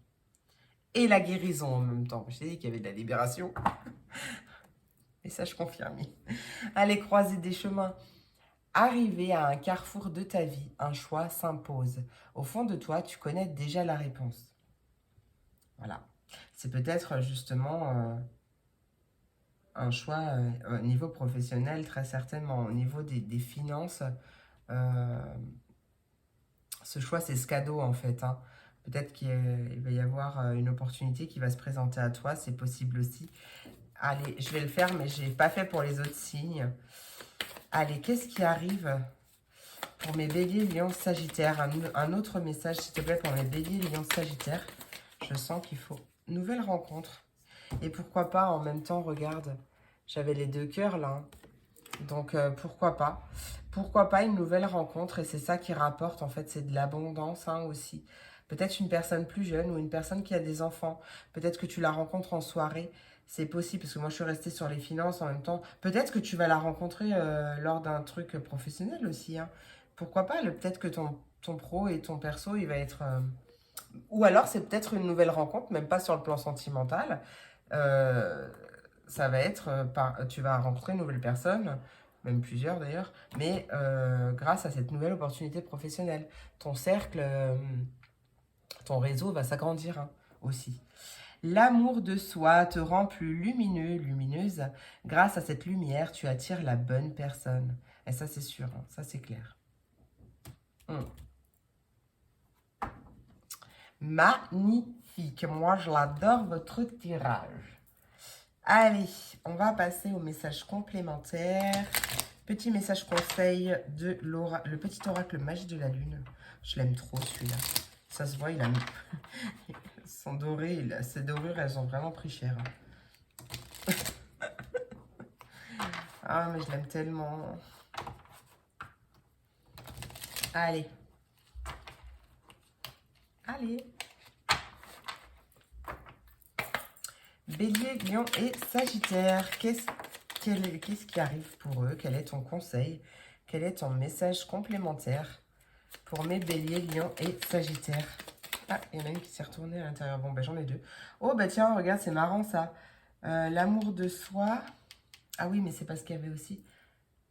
Et la guérison en même temps. Je t'ai dit qu'il y avait de la libération. Message confirmé. Allez, croiser des chemins. Arriver à un carrefour de ta vie, un choix s'impose. Au fond de toi, tu connais déjà la réponse. Voilà. C'est peut-être justement un choix au niveau professionnel, très certainement. Au niveau des finances, ce choix, c'est ce cadeau en fait. Hein. Peut-être qu'il va y avoir une opportunité qui va se présenter à toi, c'est possible aussi. Allez, je vais le faire, mais je n'ai pas fait pour les autres signes. Allez, qu'est-ce qui arrive pour mes béliers, lions, sagittaires? Un autre message, s'il te plaît, pour mes béliers, lions, sagittaires. Je sens qu'il faut une nouvelle rencontre. Et pourquoi pas, en même temps, regarde, j'avais les deux cœurs là. Hein. Donc, pourquoi pas? Pourquoi pas une nouvelle rencontre? Et c'est ça qui rapporte, en fait, c'est de l'abondance hein, aussi. Peut-être une personne plus jeune ou une personne qui a des enfants. Peut-être que tu la rencontres en soirée. C'est possible, parce que moi, je suis restée sur les finances en même temps. Peut-être que tu vas la rencontrer lors d'un truc professionnel aussi. Hein. Pourquoi pas? Peut-être que ton pro et ton perso, il va être... Ou alors, c'est peut-être une nouvelle rencontre, même pas sur le plan sentimental. Euh, Ça va être... tu vas rencontrer une nouvelle personne, même plusieurs d'ailleurs, mais grâce à cette nouvelle opportunité professionnelle. Ton cercle, ton réseau va s'agrandir hein, aussi. L'amour de soi te rend plus lumineux, lumineuse. Grâce à cette lumière, tu attires la bonne personne. Et ça, c'est sûr, hein, ça, c'est clair. Magnifique. Moi, je l'adore, votre tirage. Allez, on va passer au message complémentaire. Petit message conseil de Laura, le petit oracle magie de la lune. Je l'aime trop celui-là. Ça se voit, il a mis... Son doré, ses dorures, elles ont vraiment pris cher. Ah, mais je l'aime tellement. Allez. Allez. Bélier, Lion et Sagittaire. Qu'est-ce qui arrive pour eux? Quel est ton conseil? Quel est ton message complémentaire pour mes Béliers, Lion et Sagittaire? Ah, il y en a une qui s'est retournée à l'intérieur. Bon, ben j'en ai deux. Oh, bah tiens, regarde, c'est marrant ça. L'amour de soi. Ah oui, mais c'est parce qu'il y avait aussi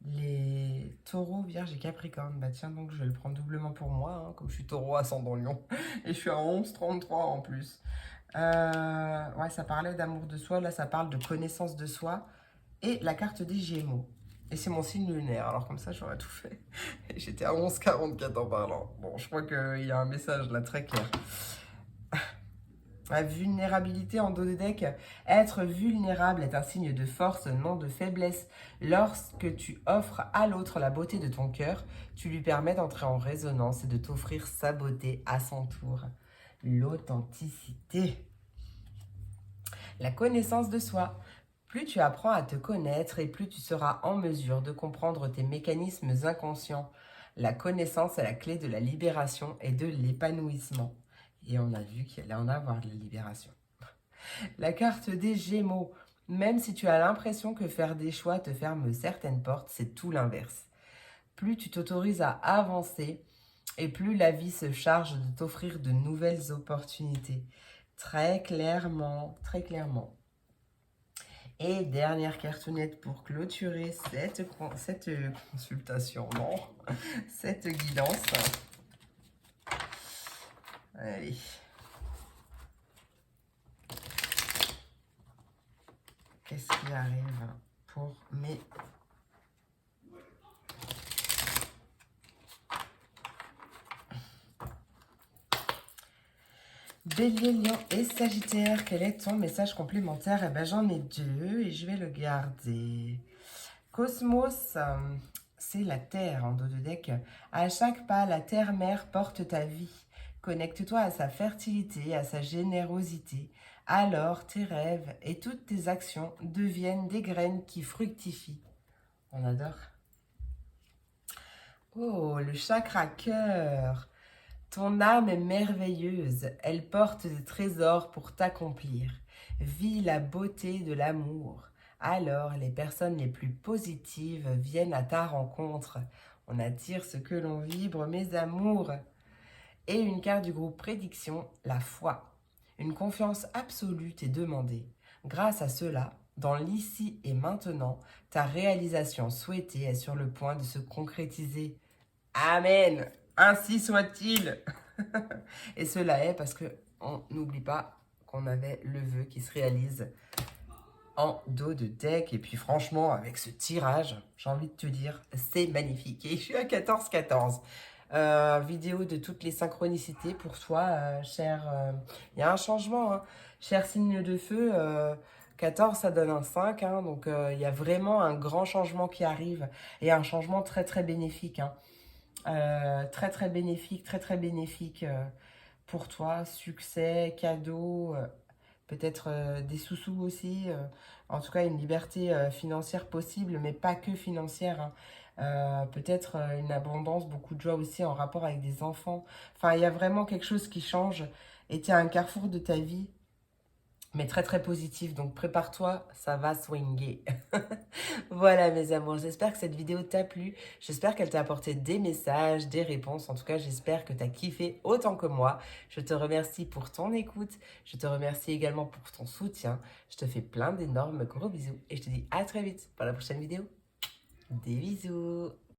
les taureaux, vierge et capricorne. Bah tiens, donc je vais le prendre doublement pour moi, hein, comme je suis taureau ascendant lion. Et je suis à 11,33 en plus. Ouais, ça parlait d'amour de soi. Là, ça parle de connaissance de soi. Et la carte des Gémeaux. Et c'est mon signe lunaire. Alors comme ça, j'aurais tout fait. J'étais à 11,44 en parlant. Bon, je crois qu'il y a un message là très clair. La vulnérabilité en dos de deck. Être vulnérable est un signe de force, non de faiblesse. Lorsque tu offres à l'autre la beauté de ton cœur, tu lui permets d'entrer en résonance et de t'offrir sa beauté à son tour. L'authenticité. La connaissance de soi. Plus tu apprends à te connaître et plus tu seras en mesure de comprendre tes mécanismes inconscients. La connaissance est la clé de la libération et de l'épanouissement. Et on a vu qu'il allait en avoir de la libération. La carte des Gémeaux. Même si tu as l'impression que faire des choix te ferme certaines portes, c'est tout l'inverse. Plus tu t'autorises à avancer et plus la vie se charge de t'offrir de nouvelles opportunités. Très clairement, très clairement. Et dernière cartonnette pour clôturer cette consultation, non, cette guidance. Allez. Qu'est-ce qui arrive pour mes... Bélier, Lion et Sagittaire, quel est ton message complémentaire? Eh ben, j'en ai deux et je vais le garder. Cosmos, c'est la Terre en dos de deck. À chaque pas, la Terre-Mère porte ta vie. Connecte-toi à sa fertilité, à sa générosité. Alors, tes rêves et toutes tes actions deviennent des graines qui fructifient. On adore. Oh, le chakra cœur. Ton âme est merveilleuse, elle porte des trésors pour t'accomplir. Vis la beauté de l'amour. Alors les personnes les plus positives viennent à ta rencontre. On attire ce que l'on vibre, mes amours. Et une carte du groupe prédiction, la foi. Une confiance absolue t'est demandée. Grâce à cela, dans l'ici et maintenant, ta réalisation souhaitée est sur le point de se concrétiser. Amen. Ainsi soit-il. Et cela est parce que on n'oublie pas qu'on avait le vœu qui se réalise en dos de deck. Et puis franchement, avec ce tirage, j'ai envie de te dire, c'est magnifique. Et je suis à 14-14. Vidéo de toutes les synchronicités pour toi, cher. Il y a un changement, hein, cher signe de feu. 14, ça donne un 5. Hein, donc, il y a vraiment un grand changement qui arrive. Et un changement très, très bénéfique. Hein. Très très bénéfique, pour toi. Succès, cadeau, peut-être des sous-sous aussi. En tout cas, une liberté financière possible, mais pas que financière. Hein. Peut-être une abondance, beaucoup de joie aussi en rapport avec des enfants. Enfin, il y a vraiment quelque chose qui change. Et tu es à un carrefour de ta vie, mais très très positif. Donc prépare-toi, ça va swinguer. Voilà mes amours, j'espère que cette vidéo t'a plu. J'espère qu'elle t'a apporté des messages, des réponses. En tout cas, j'espère que tu as kiffé autant que moi. Je te remercie pour ton écoute. Je te remercie également pour ton soutien. Je te fais plein d'énormes gros bisous. Et je te dis à très vite pour la prochaine vidéo. Des bisous.